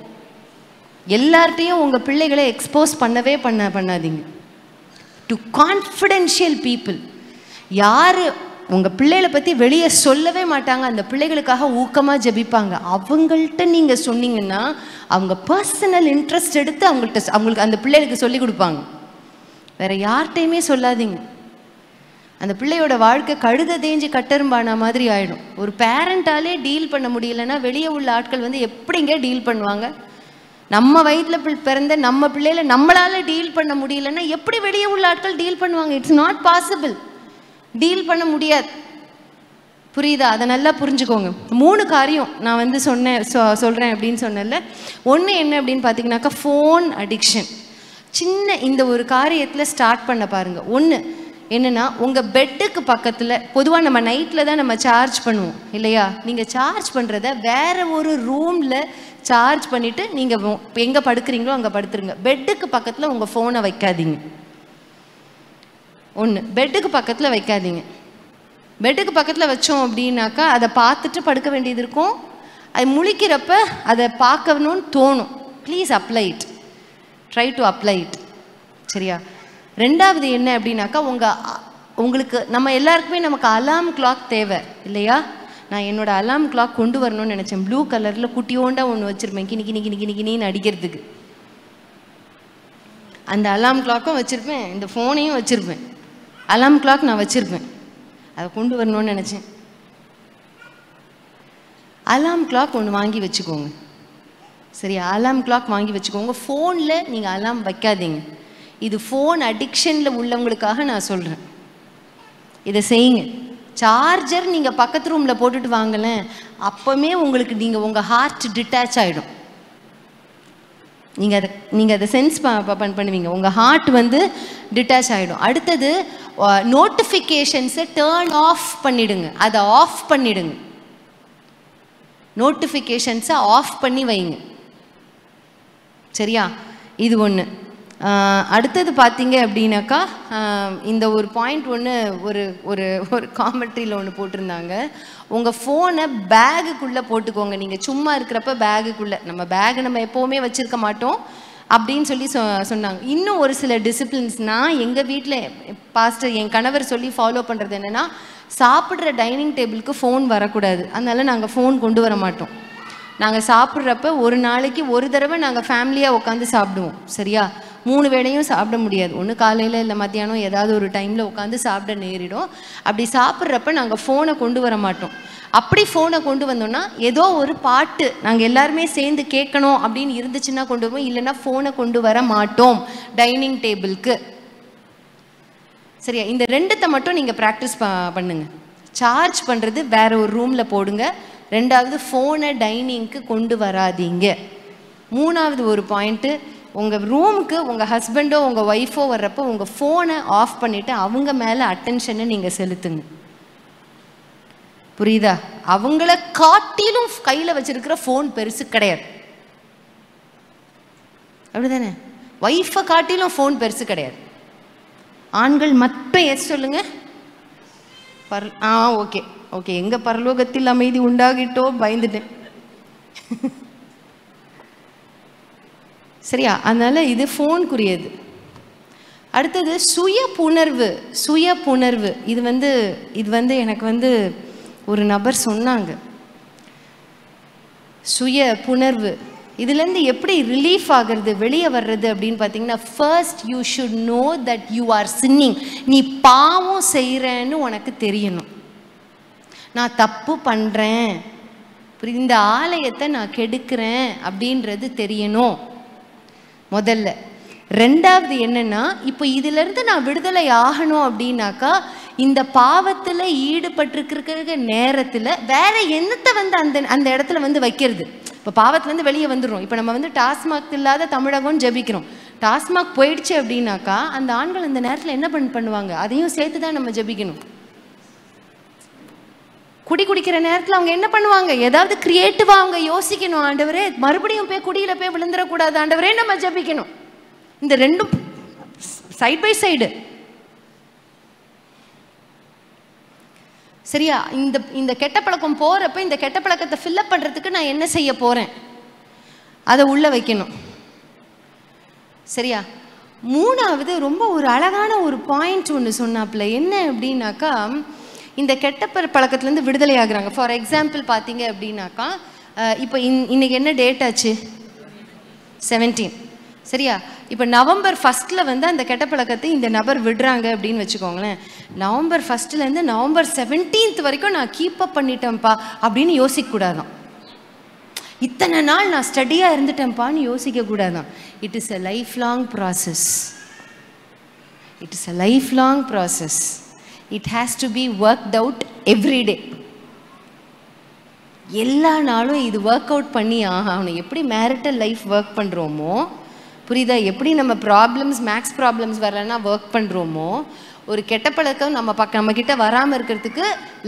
எல்லார்ட்டையும் உங்கள் பிள்ளைகளை எக்ஸ்போஸ் பண்ணாதீங்க. டு கான்ஃபிடென்ஷியல் பீப்புள், யார் உங்கள் பிள்ளைகளை பற்றி வெளியே சொல்லவே மாட்டாங்க, அந்த பிள்ளைகளுக்காக ஊக்கமாக ஜெபிப்பாங்க, அவங்கள்ட்ட நீங்கள் சொன்னீங்கன்னா அவங்க பர்சனல் இன்ட்ரெஸ்ட் எடுத்து அவங்களுக்கு அந்த பிள்ளைகளுக்கு சொல்லி கொடுப்பாங்க. வேறு யார்கிட்டையுமே சொல்லாதீங்க. அந்த பிள்ளையோட வாழ்க்கை கழுத தேஞ்சு கட்டெரும்பான மாதிரி ஆகிடும். ஒரு பேரண்டாலே டீல் பண்ண முடியலைன்னா வெளியே உள்ள ஆட்கள் வந்து எப்படிங்க டீல் பண்ணுவாங்க? நம்ம வயிற்றில் பிறந்த நம்ம பிள்ளைகளை நம்மளால் டீல் பண்ண முடியலன்னா எப்படி வெளியே உள்ள ஆட்கள் டீல் பண்ணுவாங்க? It's not possible. டீல் பண்ண முடியாது. புரியுதா? அதை நல்லா புரிஞ்சுக்கோங்க. 3 காரியம் நான் வந்து சொல்கிறேன் அப்படின்னு சொன்னேன்ல. ஒன்று என்ன அப்படின்னு பார்த்தீங்கன்னாக்கா ஃபோன் அடிக்ஷன். சின்ன இந்த ஒரு காரியத்தில் ஸ்டார்ட் பண்ண பாருங்கள். ஒன்று என்னென்னா, உங்கள் பெட்டுக்கு பக்கத்தில் பொதுவாக நம்ம நைட்டில் தான் நம்ம சார்ஜ் பண்ணுவோம் இல்லையா? நீங்கள் சார்ஜ் பண்ணுறத வேறு ஒரு ரூமில் சார்ஜ் பண்ணிவிட்டு நீங்கள் எங்கே படுக்கிறீங்களோ அங்கே படுத்துருங்க. பெட்டுக்கு பக்கத்தில் உங்கள் ஃபோனை வைக்காதீங்க. ஒன்று, பெட்டுக்கு பக்கத்தில் வைக்காதீங்க. பெட்டுக்கு பக்கத்தில் வச்சோம் அப்படின்னாக்கா அதை பார்த்துட்டு படுக்க வேண்டியது இருக்கும். அது முழிக்கிறப்ப அதை பார்க்கணும்னு தோணும். Please apply it, try to apply it. சரியா? ரெண்டாவது என்ன அப்படின்னாக்கா, உங்களுக்கு நம்ம எல்லாருக்குமே நமக்கு அலாம் கிளாக் தேவை இல்லையா? நான் என்னோடய அலாம் கிளாக் கொண்டு வரணும்னு நினச்சேன். ப்ளூ கலரில் குட்டியோண்டா ஒன்று வச்சுருப்பேன், கிணின்னு அடிக்கிறதுக்கு. அந்த அலாம் கிளாக்கும் வச்சுருப்பேன், இந்த ஃபோனையும் வச்சுருப்பேன். அலாம் கிளாக் நான் வச்சுருப்பேன், அதை கொண்டு வரணும்னு நினச்சேன். அலாம் கிளாக் ஒன்று வாங்கி வச்சுக்கோங்க. சரியா? அலாம் கிளாக் வாங்கி வச்சுக்கோங்க. ஃபோனில் நீங்கள் அலாம் வைக்காதீங்க. இது ஃபோன் அடிக்ஷனில் உள்ளவங்களுக்காக நான் சொல்கிறேன். இதை செய்யுங்க. சார்ஜர் நீங்கள் பக்கத்து ரூமில் போட்டுட்டு வாங்கலேன், அப்போவுமே நீங்கள் உங்கள் ஹார்ட் டிட்டாச் ஆகிடும். நீங்கள் அதை சென்ஸ் பண்ணுவீங்க. உங்கள் ஹார்ட் வந்து டிட்டாச் ஆகிடும். அடுத்தது நோட்டிஃபிகேஷன்ஸை டேர்ன் ஆஃப் பண்ணிவிடுங்க. அதை ஆஃப் பண்ணிவிடுங்க. நோட்டிஃபிகேஷன்ஸை ஆஃப் பண்ணி வைங்க. சரியா? இது ஒன்று. அடுத்தது பார்த்தீங்க அப்படின்னாக்கா, இந்த ஒரு பாயிண்ட் ஒன்று ஒரு ஒரு ஒரு காமெண்ட்ரியில் ஒன்று போட்டிருந்தாங்க. உங்கள் ஃபோனை பேகுக்குள்ளே போட்டுக்கோங்க. நீங்கள் சும்மா இருக்கிறப்ப பேகுக்குள்ளே, நம்ம பேகு நம்ம எப்போவுமே வச்சுருக்க மாட்டோம் அப்படின்னு சொல்லி சொன்னாங்க. இன்னும் ஒரு சில டிசிப்ளின்ஸ் நான் எங்கள் வீட்டில் பாஸ்டர் என் கணவர் சொல்லி ஃபாலோ பண்ணுறது என்னென்னா, சாப்பிட்ற டைனிங் டேபிளுக்கு ஃபோன் வரக்கூடாது. அதனால நாங்கள் ஃபோன் கொண்டு வர மாட்டோம். நாங்கள் சாப்பிட்றப்ப ஒரு நாளைக்கு ஒரு தடவை நாங்கள் ஃபேமிலியாக உட்காந்து சாப்பிடுவோம். சரியா? 3 வேளையும் சாப்பிட முடியாது. ஒன்று காலையில் இல்லை மத்தியானம் ஏதாவது ஒரு டைமில் உட்காந்து சாப்பிட நேரிடும். அப்படி சாப்பிட்றப்ப நாங்கள் ஃபோனை கொண்டு வர மாட்டோம். அப்படி ஃபோனை கொண்டு வந்தோம்னா ஏதோ ஒரு பாட்டு நாங்கள் எல்லாருமே சேர்ந்து கேட்கணும் அப்படின்னு இருந்துச்சுன்னா கொண்டு வருவோம். இல்லைன்னா ஃபோனை கொண்டு வர மாட்டோம் டைனிங் டேபிளுக்கு. சரியா? இந்த 2த்தை மட்டும் நீங்கள் ப்ராக்டிஸ் பண்ணுங்க. சார்ஜ் பண்ணுறது வேற ஒரு ரூமில் போடுங்க. 2வது ஃபோனை டைனிங்க்கு கொண்டு வராதீங்க. 3வது ஒரு பாயிண்ட்டு, உங்கள் ரூமுக்கு உங்கள் ஹஸ்பண்டோ உங்கள் ஒய்ஃபோ வர்றப்போ உங்கள் ஃபோனை ஆஃப் பண்ணிவிட்டு அவங்க மேலே அட்டென்ஷனை நீங்கள் செலுத்துங்க. புரியுதா? அவங்கள காட்டிலும் கையில் வச்சிருக்கிற ஃபோன் பெருசு கிடையாது. அப்படிதானே? ஒய்ஃபை காட்டிலும் ஃபோன் பெருசு கிடையாது. ஆண்கள் மட்டும் எஸ் சொல்லுங்க. ஓகே ஓகே, எங்க பரலோகத்தில் அமைதி உண்டாகிட்டோ பயந்துட்டேன். சரியா? அதனால இது ஃபோனுக்குரியது. அடுத்தது சுய புணர்வு. சுய புணர்வு இது வந்து எனக்கு ஒரு நபர் சொன்னாங்க. சுய புணர்வு இதுலேருந்து எப்படி ரிலீஃப் ஆகிறது, வெளியே வர்றது அப்படின்னு பார்த்தீங்கன்னா, first you should know that you are sinning. நீ பாவம் செய்கிறேன்னு உனக்கு தெரியணும். நான் தப்பு பண்ணுறேன், இந்த ஆலயத்தை நான் கெடுக்கிறேன் அப்படின்றது தெரியணும் முதல்ல. 2வது என்னன்னா, இப்போ இதிலிருந்து நான் விடுதலை ஆகணும் அப்படின்னாக்கா, இந்த பாவத்தில் ஈடுபட்டிருக்கிற நேரத்தில் வேற என்னத்தை அந்த இடத்துல வைக்கிறது. இப்போ பாவத்துலேருந்து வெளியே வந்துடும். இப்போ நம்ம டாஸ்மாக் இல்லாத தமிழகம் ஜெபிக்கிறோம். டாஸ்மாக் போயிடுச்சு அப்படின்னாக்கா அந்த ஆண்கள் அந்த நேரத்தில் என்ன பண்ணுவாங்க? அதையும் சேர்த்து தான் நம்ம ஜெபிக்கணும். குடிக்கிற நேரத்தில் அவங்க என்ன பண்ணுவாங்க? ஏதாவது கிரியேட்டிவாக அவங்க யோசிக்கணும். ஆண்டவரே, மறுபடியும் போய் குடியில் போய் விழுந்துடக்கூடாது ஆண்டவரே, நம்ம ஜெபிக்கணும். இந்த 2ம் சைட் பை சைடு. சரியா? இந்த கெட்ட பழக்கம் போகிறப்ப இந்த கெட்ட பழக்கத்தை ஃபில்லப் பண்ணுறதுக்கு நான் என்ன செய்ய போகிறேன், அதை உள்ள வைக்கணும். சரியா? 3வது ரொம்ப ஒரு அழகான ஒரு பாயிண்ட் ஒன்று சொன்னாப்புல. என்ன அப்படின்னாக்கா, இந்த கெட்ட பழக்கத்துலேருந்து விடுதலை ஆகுறாங்க. ஃபார் எக்ஸாம்பிள் பார்த்தீங்க அப்படின்னாக்கா, இப்போ இன்னைக்கு என்ன டேட் ஆச்சு? 17. சரியா? இப்போ நவம்பர் 1 அந்த கெட்ட பழக்கத்தை இந்த நபர் விடுறாங்க அப்படின்னு வச்சுக்கோங்களேன். நவம்பர் 1 நவம்பர் 17 வரைக்கும் நான் கீப் அப் பண்ணிட்டேன்ப்பா அப்படின்னு யோசிக்கக்கூடாதான். இத்தனை நாள் நான் ஸ்டடியாக இருந்துட்டேன்ப்பான்னு யோசிக்கக்கூடாதான். It is a lifelong process. It is a lifelong process. It has to be worked out every day. எல்லா நாளும் இது ஒர்க் அவுட் பண்ணி ஆகணும். எப்படி மேரிட்டல் லைஃப் ஒர்க் பண்ணுறோமோ, புரியுதா? எப்படி நம்ம மேக்ஸ் ப்ராப்ளம்ஸ் வரலன்னா ஒர்க் பண்ணுறோமோ, ஒரு கெட்ட பழக்கம் நம்ம கிட்ட வராமல் இருக்கிறதுக்கு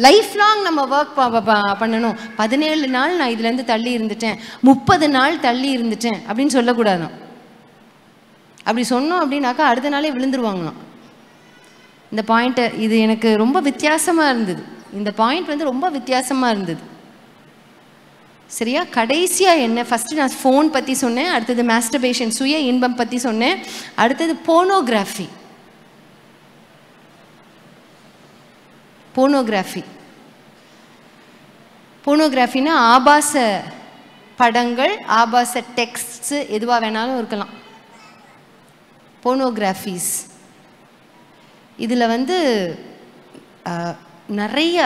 லைஃப் லாங் நம்ம ஒர்க் பண்ணணும். 17 நாள் நான் இதுலேருந்து தள்ளி இருந்துட்டேன், 30 நாள் தள்ளி இருந்துட்டேன் அப்படின்னு சொல்லக்கூடாதான். அப்படி சொன்னோம் அப்படின்னாக்கா அடுத்த நாளே விழுந்துருவாங்களாம். இந்த பாயிண்ட்டை இது எனக்கு ரொம்ப வித்தியாசமாக இருந்தது. இந்த பாயிண்ட் ரொம்ப வித்தியாசமாக இருந்தது. சரியா? கடைசியாக என்ன, ஃபஸ்ட்டு நான் ஃபோன் பற்றி சொன்னேன், அடுத்தது மாஸ்டர்பேஷன் சுய இன்பம் பற்றி சொன்னேன், அடுத்தது போனோகிராஃபி. போனோகிராஃபின்னா ஆபாச படங்கள், ஆபாச டெக்ஸ்ட்ஸு எதுவாக வேணாலும் இருக்கலாம். போனோகிராஃபிஸ் இதில் நிறைய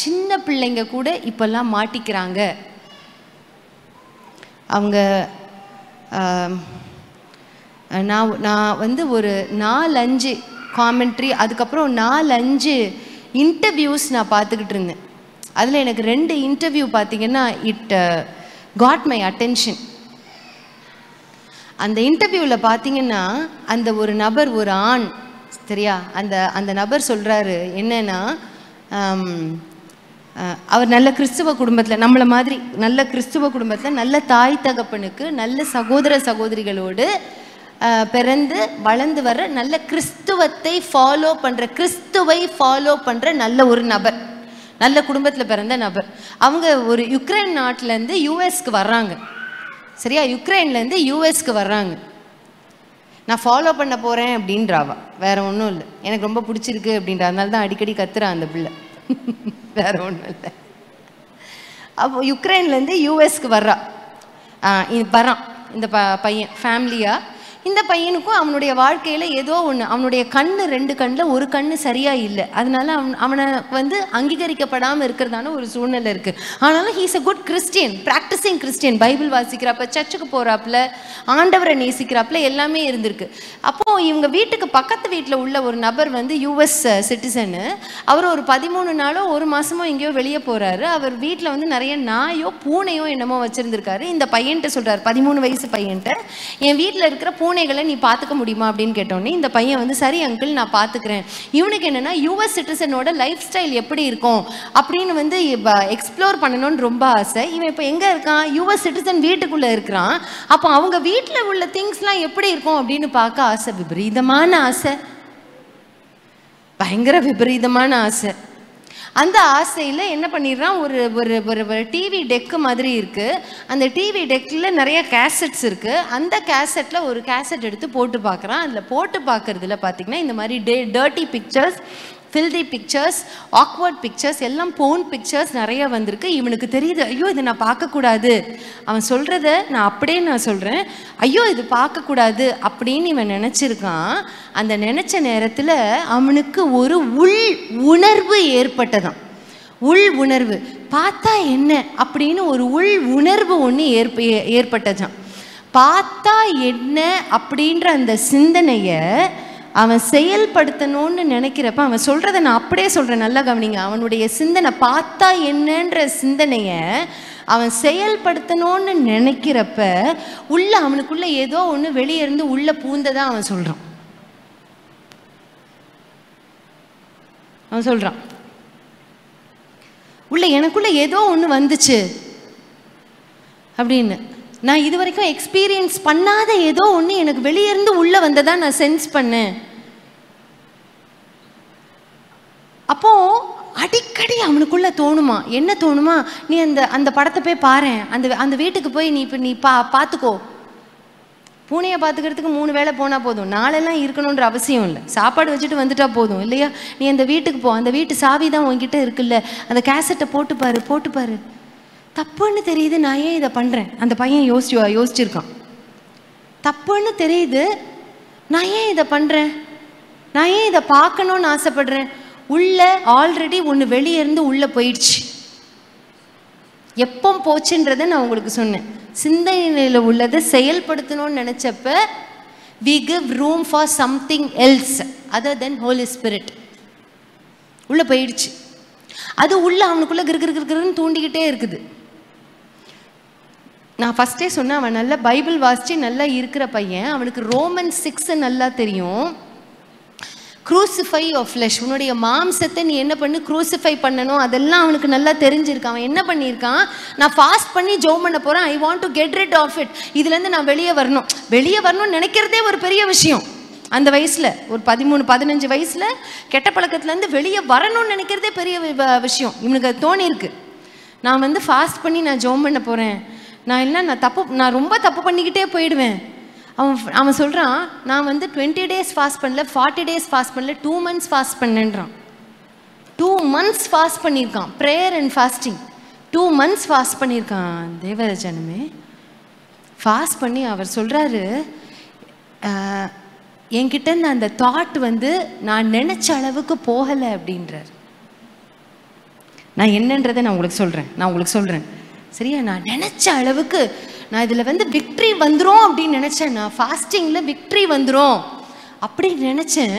சின்ன பிள்ளைங்க கூட இப்போல்லாம் மாட்டிக்கிறாங்க. அவங்க நான் ஒரு 4-5 காமெண்ட்ரி, அதுக்கப்புறம் 4-5 இன்டர்வியூஸ் நான் பார்த்துக்கிட்டு இருந்தேன். அதில் எனக்கு 2 இன்டர்வியூ பார்த்தீங்கன்னா இட் காட் மை அட்டென்ஷன். அந்த இன்டர்வியூவில் பார்த்தீங்கன்னா அந்த ஒரு நபர், ஒரு ஆண், சரியா, அந்த நபர் சொல்கிறாரு என்னன்னா, அவர் நல்ல கிறிஸ்துவ குடும்பத்தில், நம்மளை மாதிரி நல்ல கிறிஸ்துவ குடும்பத்தில், நல்ல தாய் தகப்பனுக்கு, நல்ல சகோதர சகோதரிகளோடு பிறந்து வளர்ந்து வர்ற, நல்ல கிறிஸ்துவை ஃபாலோ பண்ணுற நல்ல ஒரு நபர், நல்ல குடும்பத்தில் பிறந்த நபர். அவங்க ஒரு யுக்ரைன் நாட்டிலேருந்து யூஎஸ்க்கு வர்றாங்க. சரியா? யுக்ரைன்லேருந்து யூஎஸ்க்கு வர்றாங்க. நான் ஃபாலோ பண்ண போகிறேன் அப்படின்றாவா, வேற ஒன்றும் இல்லை, எனக்கு ரொம்ப பிடிச்சிருக்கு அப்படின்ற, அதனால தான் அடிக்கடி கத்துறான் அந்த பிள்ளை, வேற ஒன்றும் இல்லை. அப்போ யுக்ரைன்லேருந்து யூஎஸ்க்கு வர்றான் இந்த பையன் ஃபேமிலியாக. இந்த பையனுக்கும் அவனுடைய வாழ்க்கையில் ஏதோ ஒன்று, அவனுடைய கண்ணு 2 கண்ணில் ஒரு கண்ணு சரியாக இல்லை, அதனால அவனை வந்து அங்கீகரிக்கப்படாமல் இருக்கிறதான ஒரு சூழ்நிலை இருக்குது. ஆனாலும் he's a good Christian, practising Christian, Bible வாசிக்கிறாப்ப, சர்ச்சுக்கு போகிறாப்புல, ஆண்டவரை நேசிக்கிறாப்புல எல்லாமே இருந்திருக்கு. அப்போது இவங்க வீட்டுக்கு பக்கத்து வீட்டில் உள்ள ஒரு நபர் வந்து யூஎஸ் சிட்டிசனு. அவர் ஒரு 13 நாளோ 1 மாதமோ எங்கேயோ வெளியே போகிறாரு. அவர் வீட்டில் வந்து நிறைய நாயோ பூனையோ என்னமோ வச்சுருந்துருக்காரு. இந்த பையன்கிட்ட சொல்கிறார், 13 வயசு பையன்கிட்ட, என் வீட்டில் இருக்கிற பூனைகளை நீ பார்த்துக்க முடியுமா அப்படின்னு கேட்டோன்னே இந்த பையன் வந்து சரி அங்கிள் நான் பார்த்துக்கிறேன். இவனுக்கு என்னென்னா யூஎஸ் சிட்டிசனோட லைஃப் ஸ்டைல் எப்படி இருக்கும் அப்படின்னு வந்து எக்ஸ்ப்ளோர் பண்ணணும்னு ரொம்ப ஆசை. இவன் இப்போ எங்கே இருக்கான்? யூஎஸ் சிட்டிசன் வீட்டுக்குள்ளே இருக்கிறான். அப்போ அவங்க வீட்டில் உள்ள திங்ஸ்லாம் எப்படி இருக்கும் அப்படின்னு பார்க்க ஆசை. விபரீதமான ஆசை, பயங்கர விபரீதமான ஆசை. அந்த ஆசையில் என்ன பண்ணிடுறான், ஒரு ஒரு ஒரு டிவி டெக்கு மாதிரி இருக்குது. அந்த டிவி டெக்கில் நிறைய கேசட்ஸ் இருக்குது. அந்த கேசட்டில் ஒரு கேசட் எடுத்து போட்டு பார்க்குறான். அதில் போட்டு பார்க்குறதுல பார்த்திங்கன்னா இந்த மாதிரி dirty pictures, filthy pictures, awkward pictures, எல்லாம் போன் பிக்சர்ஸ் நிறைய வந்திருக்கு. இவனுக்கு தெரியுது, ஐயோ இதை நான் பார்க்கக்கூடாது. அவன் சொல்கிறத நான் அப்படியே நான் சொல்கிறேன், ஐயோ இது பார்க்கக்கூடாது அப்படின்னு இவன் நினச்சிருக்கான். அந்த நினச்ச நேரத்தில் அவனுக்கு ஒரு உள் உணர்வு ஏற்பட்டதான். உள் உணர்வு, பார்த்தா என்ன அப்படின்னு ஒரு உள் உணர்வு ஒன்று ஏற்பட்டதான். பார்த்தா என்ன அப்படின்ற அந்த சிந்தனையை அவன் செயல்படுத்தணும்னு நினைக்கிறப்ப, அவன் சொல்கிறத நான் அப்படியே சொல்கிறேன், நல்லா கவனிங்க. அவனுடைய சிந்தனை பார்த்தா என்னன்ற சிந்தனையை அவன் செயல்படுத்தணும்னு நினைக்கிறப்ப உள்ள அவனுக்குள்ள ஏதோ ஒன்று வெளியே இருந்து உள்ள பூந்ததான் அவன் சொல்கிறான். உள்ள எனக்குள்ள ஏதோ ஒன்று வந்துச்சு அப்படின்னு. நான் இது வரைக்கும் எக்ஸ்பீரியன்ஸ் பண்ணாத ஏதோ ஒன்று எனக்கு வெளியே இருந்து உள்ளே வந்ததா நான் சென்ஸ் பண்ணேன். அப்போ அடிக்கடி அவனுக்குள்ள தோணுமா, என்ன தோணுமா, நீ அந்த படத்தை போய் பாரு, அந்த வீட்டுக்கு போய் நீ பார்த்துக்கோ. பூனையை பார்த்துக்கிறதுக்கு 3 வேளை போனால் போதும், நாளெல்லாம் இருக்கணுன்ற அவசியம் இல்லை, சாப்பாடு வச்சுட்டு வந்துட்டா போதும் இல்லையா? நீ அந்த வீட்டுக்கு போ, அந்த வீட்டு சாவி தான் உன்கிட்ட இருக்குல்ல, அந்த கேசட்டை போட்டு பாரு. தப்புன்னு தெரியுது, நான் ஏன் இதை பண்ணுறேன்? அந்த பையன் யோசிச்சிருக்கான். தப்புன்னு தெரியுது, நான் ஏன் இதை பண்ணுறேன்? நான் ஏன் இதை பார்க்கணுன்னு ஆசைப்படுறேன்? உள்ள ஆல்ரெடி ஒன்று வெளியே இருந்து உள்ளே போயிடுச்சு. எப்போ போச்சுன்றதை நான் உங்களுக்கு சொன்னேன். சிந்தனையில் உள்ளதை செயல்படுத்தணும்னு நினச்சப்ப we give room for something else other than Holy Spirit. உள்ளே போயிடுச்சு. அது உள்ள அவனுக்குள்ளே கிருன்னு தூண்டிக்கிட்டே இருக்குது. நான் ஃபஸ்ட்டே சொன்னேன், அவன் நல்லா பைபிள் வாசித்து நல்லா இருக்கிற பையன். அவனுக்கு ரோமன்ஸ் 6 நல்லா தெரியும். க்ரூசிஃபை ஆஃப் ஃப்ளெஷ், உன்னுடைய மாம்சத்தை நீ என்ன பண்ணு, க்ரூசிஃபை பண்ணணும், அதெல்லாம் அவனுக்கு நல்லா தெரிஞ்சிருக்கான். அவன் என்ன பண்ணியிருக்கான், நான் ஃபாஸ்ட் பண்ணி ஜெபம் பண்ண போகிறேன், I want to get rid of it, இதுலேருந்து நான் வெளியே வரணும்னு நினைக்கிறதே ஒரு பெரிய விஷயம். அந்த வயசில் ஒரு 13-15 வயசில் கெட்ட பழக்கத்துலேருந்து வெளியே வரணும்னு நினைக்கிறதே பெரிய விஷயம். இவனுக்கு அது தோணியிருக்கு. நான் வந்து ஃபாஸ்ட் பண்ணி நான் ஜெபம் பண்ண போகிறேன், நான் ரொம்ப தப்பு பண்ணிக்கிட்டே போயிடுவேன். அவன் சொல்கிறான், நான் வந்து 20 days ஃபாஸ்ட் பண்ணல, 40 days ஃபாஸ்ட் பண்ணல, 2 months ஃபாஸ்ட் பண்ணேன்றான். 2 months ஃபாஸ்ட் பண்ணியிருக்கான். Prayer and fasting 2 months fast பண்ணியிருக்கான். தேவராஜனுமே ஃபாஸ்ட் பண்ணி அவர் சொல்கிறாரு, என்கிட்ட அந்த தாட் வந்து நான் நினச்ச அளவுக்கு போகலை அப்படின்றார். நான் என்னன்றதை நான் உங்களுக்கு சொல்கிறேன் சரியா? நான் நினச்ச அளவுக்கு நான் இதில் வந்து விக்ட்ரி வந்துடும் அப்படின்னு நினச்சேன். நான் ஃபாஸ்டிங்கில் விக்ட்ரி வந்துடும் அப்படின்னு நினச்சேன்.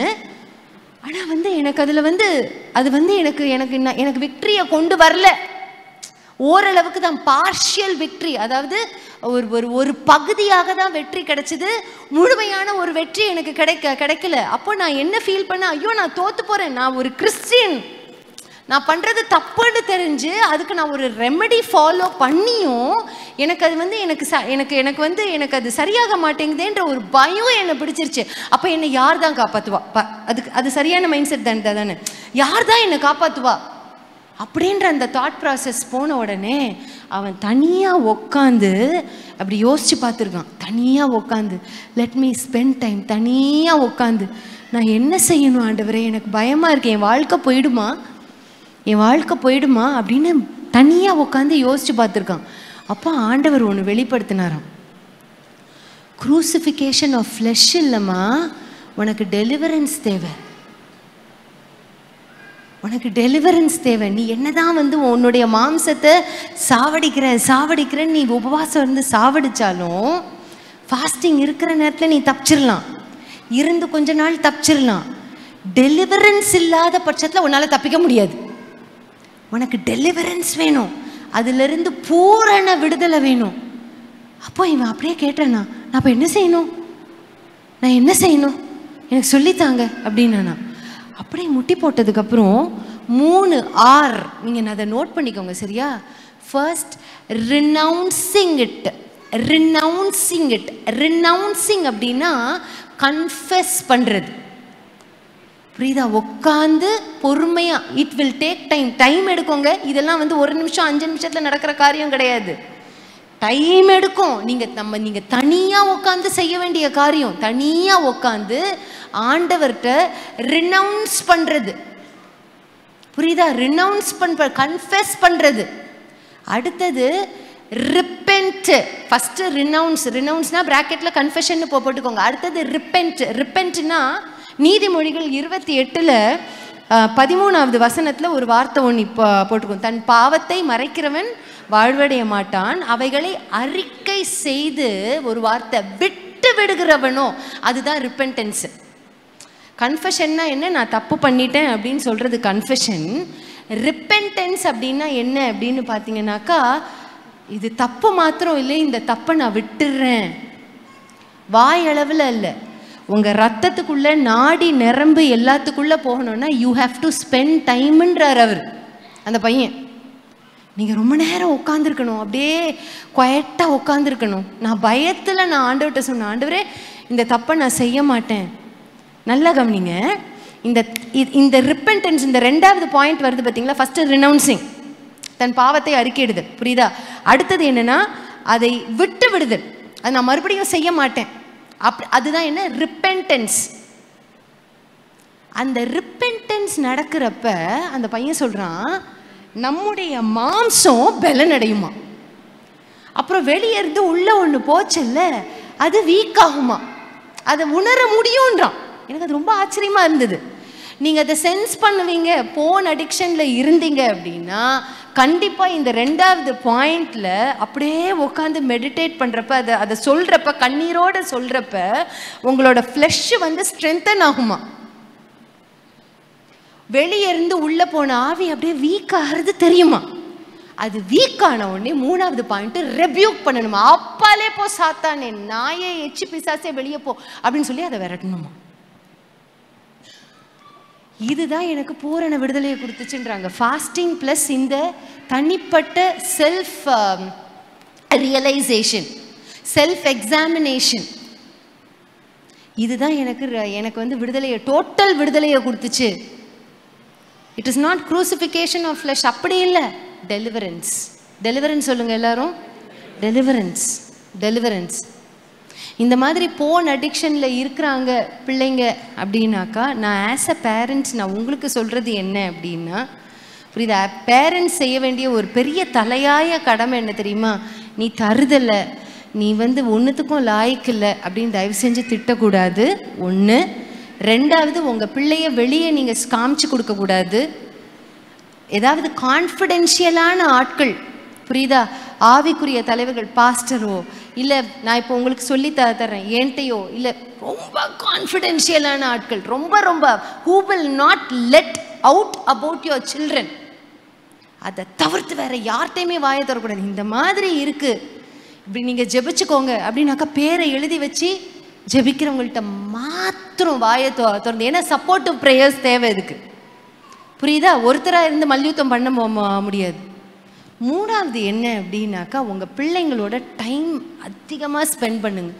ஆனால் வந்து எனக்கு அதில் வந்து அது வந்து எனக்கு விக்ட்ரியை கொண்டு வரல. ஓரளவுக்கு தான் பார்ஷியல் விக்ட்ரி, அதாவது ஒரு பகுதியாக தான் வெற்றி கிடைச்சிது, முழுமையான ஒரு வெற்றி எனக்கு கிடைக்கல. அப்போ நான் என்ன ஃபீல் பண்ணேன், ஐயோ நான் தோற்று போகிறேன், நான் ஒரு கிறிஸ்டியன், நான் பண்ணுறது தப்புன்னு தெரிஞ்சு அதுக்கு நான் ஒரு ரெமெடி ஃபாலோ பண்ணியும் எனக்கு அது வந்து எனக்கு அது சரியாக மாட்டேங்குதுன்ற ஒரு பயம் என்னை பிடிச்சிருச்சு. அப்போ என்னை யார் தான் காப்பாற்றுவா? அது சரியான மைண்ட் செட் தானே, யார் தான் என்னை காப்பாற்றுவா அப்படின்ற அந்த தாட் ப்ராசஸ் போன உடனே அவன் தனியாக உட்காந்து அப்படி யோசித்து பார்த்துருக்கான். தனியாக உட்காந்து லெட் மீ ஸ்பெண்ட் டைம், தனியாக உட்காந்து நான் என்ன செய்யணும் ஆண்டவரே, எனக்கு பயமாக இருக்கு, என் வாழ்க்கை போயிடுமா அப்படின்னு தனியாக உட்காந்து யோசிச்சு பார்த்துருக்கான். அப்போ ஆண்டவர் ஒன்று வெளிப்படுத்தினாராம். க்ரூசிஃபிகேஷன் ஆஃப் ஃப்ளெஷ் இல்லைம்மா, உனக்கு டெலிவரன்ஸ் தேவை, உனக்கு டெலிவரன்ஸ் தேவை. நீ என்னதான் வந்து உன்னுடைய மாம்சத்தை சாவடிக்கிறேன்னு நீ உபவாசம் இருந்து சாவடிச்சாலும், ஃபாஸ்டிங் இருக்கிற நேரத்தில் நீ தப்பிச்சிடலாம், இருந்து கொஞ்ச நாள் தப்பிச்சிடலாம். டெலிவரன்ஸ் இல்லாத பட்சத்தில் உன்னால் தப்பிக்க முடியாது. உனக்கு டெலிவரன்ஸ் வேணும், அதிலிருந்து பூரண விடுதலை வேணும். அப்போ இவன் அப்படியே கேட்டானா, நான் அப்போ என்ன செய்யணும், நான் என்ன செய்யணும், எனக்கு சொல்லித்தாங்க அப்படின்னா. அப்படியே முட்டி போட்டதுக்கப்புறம் 3 R நீங்கள் அதை நோட் பண்ணிக்கோங்க, சரியா? First ரினவுன்சிங் it. ரினவுன்சிங் அப்படின்னா கன்ஃபெஸ் பண்ணுறது. புரியுதா? உட்காந்து பொறுமையாக, இட் வில் டேக் டைம் எடுக்கோங்க. இதெல்லாம் வந்து 1 நிமிஷம் 5 நிமிஷத்தில் நடக்கிற காரியம் கிடையாது, டைம் எடுக்கும். நீங்கள் தனியாக உட்காந்து செய்ய வேண்டிய காரியம். தனியாக உட்காந்து ஆண்டவர்கிட்ட ரினவுன்ஸ் பண்ணுறது. புரியுதா? ரினவுன்ஸ் கன்ஃபெஸ் பண்ணுறது. அடுத்தது ரிப்பென்ட். ஃபஸ்ட்டு ரினவுன்ஸ்னா பிராக்கெட்டில் கன்ஃபெஷன் போட்டுக்கோங்க. அடுத்தது ரிப்பென்ட்னா நீதிமொழிகள் 28 13வது வசனத்தில் ஒரு வார்த்தை ஒன்று இப்போ போட்டுக்கோங்க. தன் பாவத்தை மறைக்கிறவன் வாழ்வடைய மாட்டான், அவைகளை அறிக்கை செய்து ஒரு வார்த்தை விட்டு விடுகிறவனோ, அதுதான் ரிப்பென்டன்ஸ். கன்ஃபெஷன்னா என்ன? நான் தப்பு பண்ணிட்டேன் அப்படின்னு சொல்கிறது கன்ஃபெஷன். ரிப்பென்டன்ஸ் அப்படின்னா என்ன அப்படின்னு பார்த்தீங்கன்னாக்கா, இது தப்பு மாத்திரம் இல்லை, இந்த தப்பை நான் விட்டுடுறேன். வாயளவில் இல்லை, உங்கள் ரத்தத்துக்குள்ளே நாடி நரம்பு எல்லாத்துக்குள்ளே போகணுன்னா யூ ஹாவ் டு ஸ்பெண்ட் டைம்ன்றார் அவர். அந்த பையன், நீங்கள் ரொம்ப நேரம் உட்காந்துருக்கணும், அப்படியே குவைட்டாக உட்காந்துருக்கணும். நான் பயத்தில் நான் ஆண்டவர்கிட்ட சொன்னேன், ஆண்டவரே இந்த தப்பை நான் செய்ய மாட்டேன். நல்லா கவனிங்க, இந்த ரிப்பென்டன்ஸ், இந்த 2வது பாயிண்ட் வருது பார்த்தீங்களா? ஃபஸ்ட்டு ரினவுன்சிங், தன் பாவத்தை அறிக்கையிடுதல், புரியுதா? அடுத்தது என்னென்னா அதை விட்டு விடுதல், அது நான் மறுபடியும் செய்ய மாட்டேன். அதுதான் என்ன? ரிப்பென்டன்ஸ். அந்த ரிப்பென்டன்ஸ் நடக்கிறப்ப அந்த பையன் சொல்கிறான், நம்முடைய மாம்சம் பலன் அடையுமா, அப்புறம் வெளியே இருந்து உள்ள ஒன்று போச்சல்ல அது வீக் ஆகுமா, அதை உணர முடியும்ன்றான். எனக்கு அது ரொம்ப ஆச்சரியமாக இருந்தது. நீங்கள் அதை சென்ஸ் பண்ணுவீங்க. போன் அடிக்ஷனில் இருந்தீங்க அப்படின்னா கண்டிப்பாக இந்த 2வது பாயிண்டில் அப்படியே உட்காந்து மெடிடேட் பண்ணுறப்ப, அதை சொல்கிறப்ப, கண்ணீரோடு சொல்கிறப்ப உங்களோட ஃப்ளெஷ் வந்து ஸ்ட்ரென்தன் ஆகுமா. வெளியே இருந்து உள்ளே போன ஆவி அப்படியே வீக் ஆகிறது தெரியுமா. அது வீக் ஆன உடனே 3வது பாயிண்ட் ரெபியூக் பண்ணணுமா. அப்பாலே போ சாத்தானே, நாயே எச்சி பிசாசே வெளியே போ அப்படின்னு சொல்லி அதை விரட்டணுமா. இதுதான் எனக்கு பூரண விடுதலையை கொடுத்துச்சுன்றாங்க. ஃபாஸ்டிங் ப்ளஸ் இந்த தனிப்பட்ட செல்ஃப் ரியலைசேஷன், செல்ஃப் எக்ஸாமினேஷன், இதுதான் எனக்கு வந்து விடுதலையை, டோட்டல் விடுதலையை கொடுத்துச்சு. It is not crucifixion of flesh, அப்படி இல்லை, டெலிவரன்ஸ். டெலிவரன்ஸ் சொல்லுங்கள் எல்லாரும், டெலிவரன்ஸ். இந்த மாதிரி போன் அடிக்ஷனில் இருக்கிறாங்க பிள்ளைங்க அப்படின்னாக்கா, நான் ஆஸ் அ பேரண்ட்ஸ் நான் உங்களுக்கு சொல்கிறது என்ன அப்படின்னா, புரியுதா? பேரண்ட்ஸ் செய்ய வேண்டிய ஒரு பெரிய தலையாய கடமை என்ன தெரியுமா? நீ தருதலை, நீ வந்து ஒன்றுத்துக்கும் லாய்க்கில்லை அப்படின்னு தயவு செஞ்சு திட்டக்கூடாது. 1. 2வது, உங்கள் பிள்ளைய வெளியே நீங்கள் காமிச்சு கொடுக்கக்கூடாது. ஏதாவது கான்ஃபிடென்ஷியலான ஆட்கள், புரியுதா, ஆவிக்குரிய தலைவர்கள், பாஸ்டரோ இல்லை நான் இப்போ உங்களுக்கு சொல்லி தரேன் என்கிட்டையோ, இல்லை ரொம்ப கான்ஃபிடென்ஷியலான ஆட்கள், ரொம்ப who will not let out about your children, அதை தவிர்த்து வேற யார்கிட்டையுமே வாயை தரக்கூடாது. இந்த மாதிரி இருக்குது, இப்படி நீங்கள் ஜெபிச்சுக்கோங்க அப்படின்னாக்கா பேரை எழுதி வச்சு ஜெபிக்கிறவங்கள்ட்ட மாத்திரம் வாயை திறந்து. ஏன்னா சப்போர்ட்டிவ் ப்ரேயர்ஸ் தேவை இதுக்கு, புரியுதா? ஒருத்தராக இருந்து மல்யுத்தம் பண்ண முடியாது. 3வது என்ன அப்படின்னாக்கா, உங்கள் பிள்ளைங்களோட டைம் அதிகமாக ஸ்பெண்ட் பண்ணுங்க.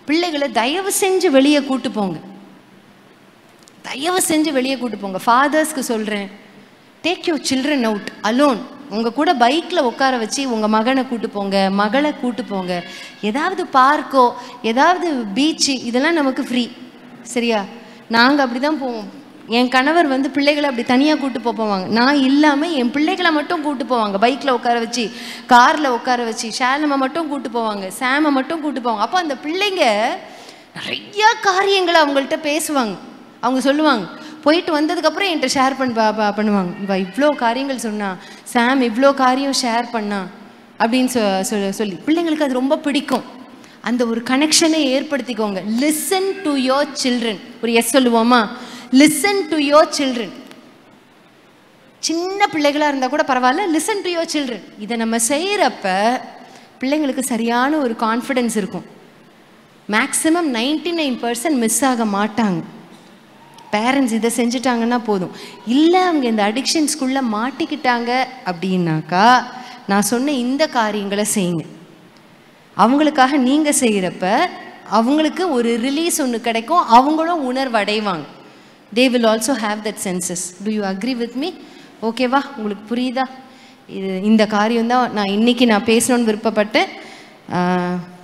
பிள்ளைகளை தயவு செஞ்சு வெளியே கூட்டு போங்க, ஃபாதர்ஸ்க்கு சொல்கிறேன், take your children out alone. உங்கள் கூட பைக்கில் உட்கார வச்சு உங்கள் மகனை கூட்டு போங்க, மகளை கூட்டு போங்க. ஏதாவது பார்க்கோ, ஏதாவது பீச்சு, இதெல்லாம் நமக்கு ஃப்ரீ, சரியா? நாங்கள் அப்படி தான் போவோம். என் கணவர் வந்து பிள்ளைகளை அப்படி தனியாக கூட்டு போவாங்க. நான் இல்லாமல் என் பிள்ளைகளை மட்டும் கூட்டு போவாங்க. பைக்கில் உட்கார வச்சு, காரில் உட்கார வச்சு, ஷாலமை மட்டும் கூட்டு போவாங்க, சாமை மட்டும் கூட்டு போவாங்க. அப்போ அந்த பிள்ளைங்க நிறையா காரியங்களை அவங்கள்ட்ட பேசுவாங்க. அவங்க சொல்லுவாங்க, போயிட்டு வந்ததுக்கப்புறம் என்கிட்ட ஷேர் பண்ணுவாங்க. இவ இவ்வளோ காரியங்கள் சொன்னா, சாம் இவ்வளோ காரியம் ஷேர் பண்ணா அப்படின்னு சொல்லி பிள்ளைங்களுக்கு அது ரொம்ப பிடிக்கும். அந்த ஒரு கனெக்ஷனை ஏற்படுத்திக்கோங்க. Listen to your children. ஒரு எஸ் சொல்லுவோமா? Listen to your children. சின்ன பிள்ளைகளாக இருந்தால் கூட பரவாயில்ல, லிசன் டு யோர் சில்ட்ரன். இதை நம்ம செய்கிறப்ப பிள்ளைங்களுக்கு சரியான ஒரு கான்ஃபிடென்ஸ் இருக்கும். மேக்ஸிமம் 99% மிஸ் ஆக மாட்டாங்க. பேரண்ட்ஸ் இதை செஞ்சுட்டாங்கன்னா போதும். இல்லை அவங்க இந்த அடிக்ஷன்ஸ்குள்ளே மாட்டிக்கிட்டாங்க அப்படின்னாக்கா, நான் சொன்ன இந்த காரியங்களை செய்யுங்க. அவங்களுக்காக நீங்கள் செய்கிறப்ப அவங்களுக்கு ஒரு ரிலீஸ் ஒன்று கிடைக்கும். அவங்களும் உணர்வடைவாங்க. they will also have that senses. do you agree with me? ஓகேவா? உங்களுக்கு புரியுதா? இந்த காரியம்தான் நான் இன்னைக்கு பேசணும்னு விருப்பப்பட்டேன்.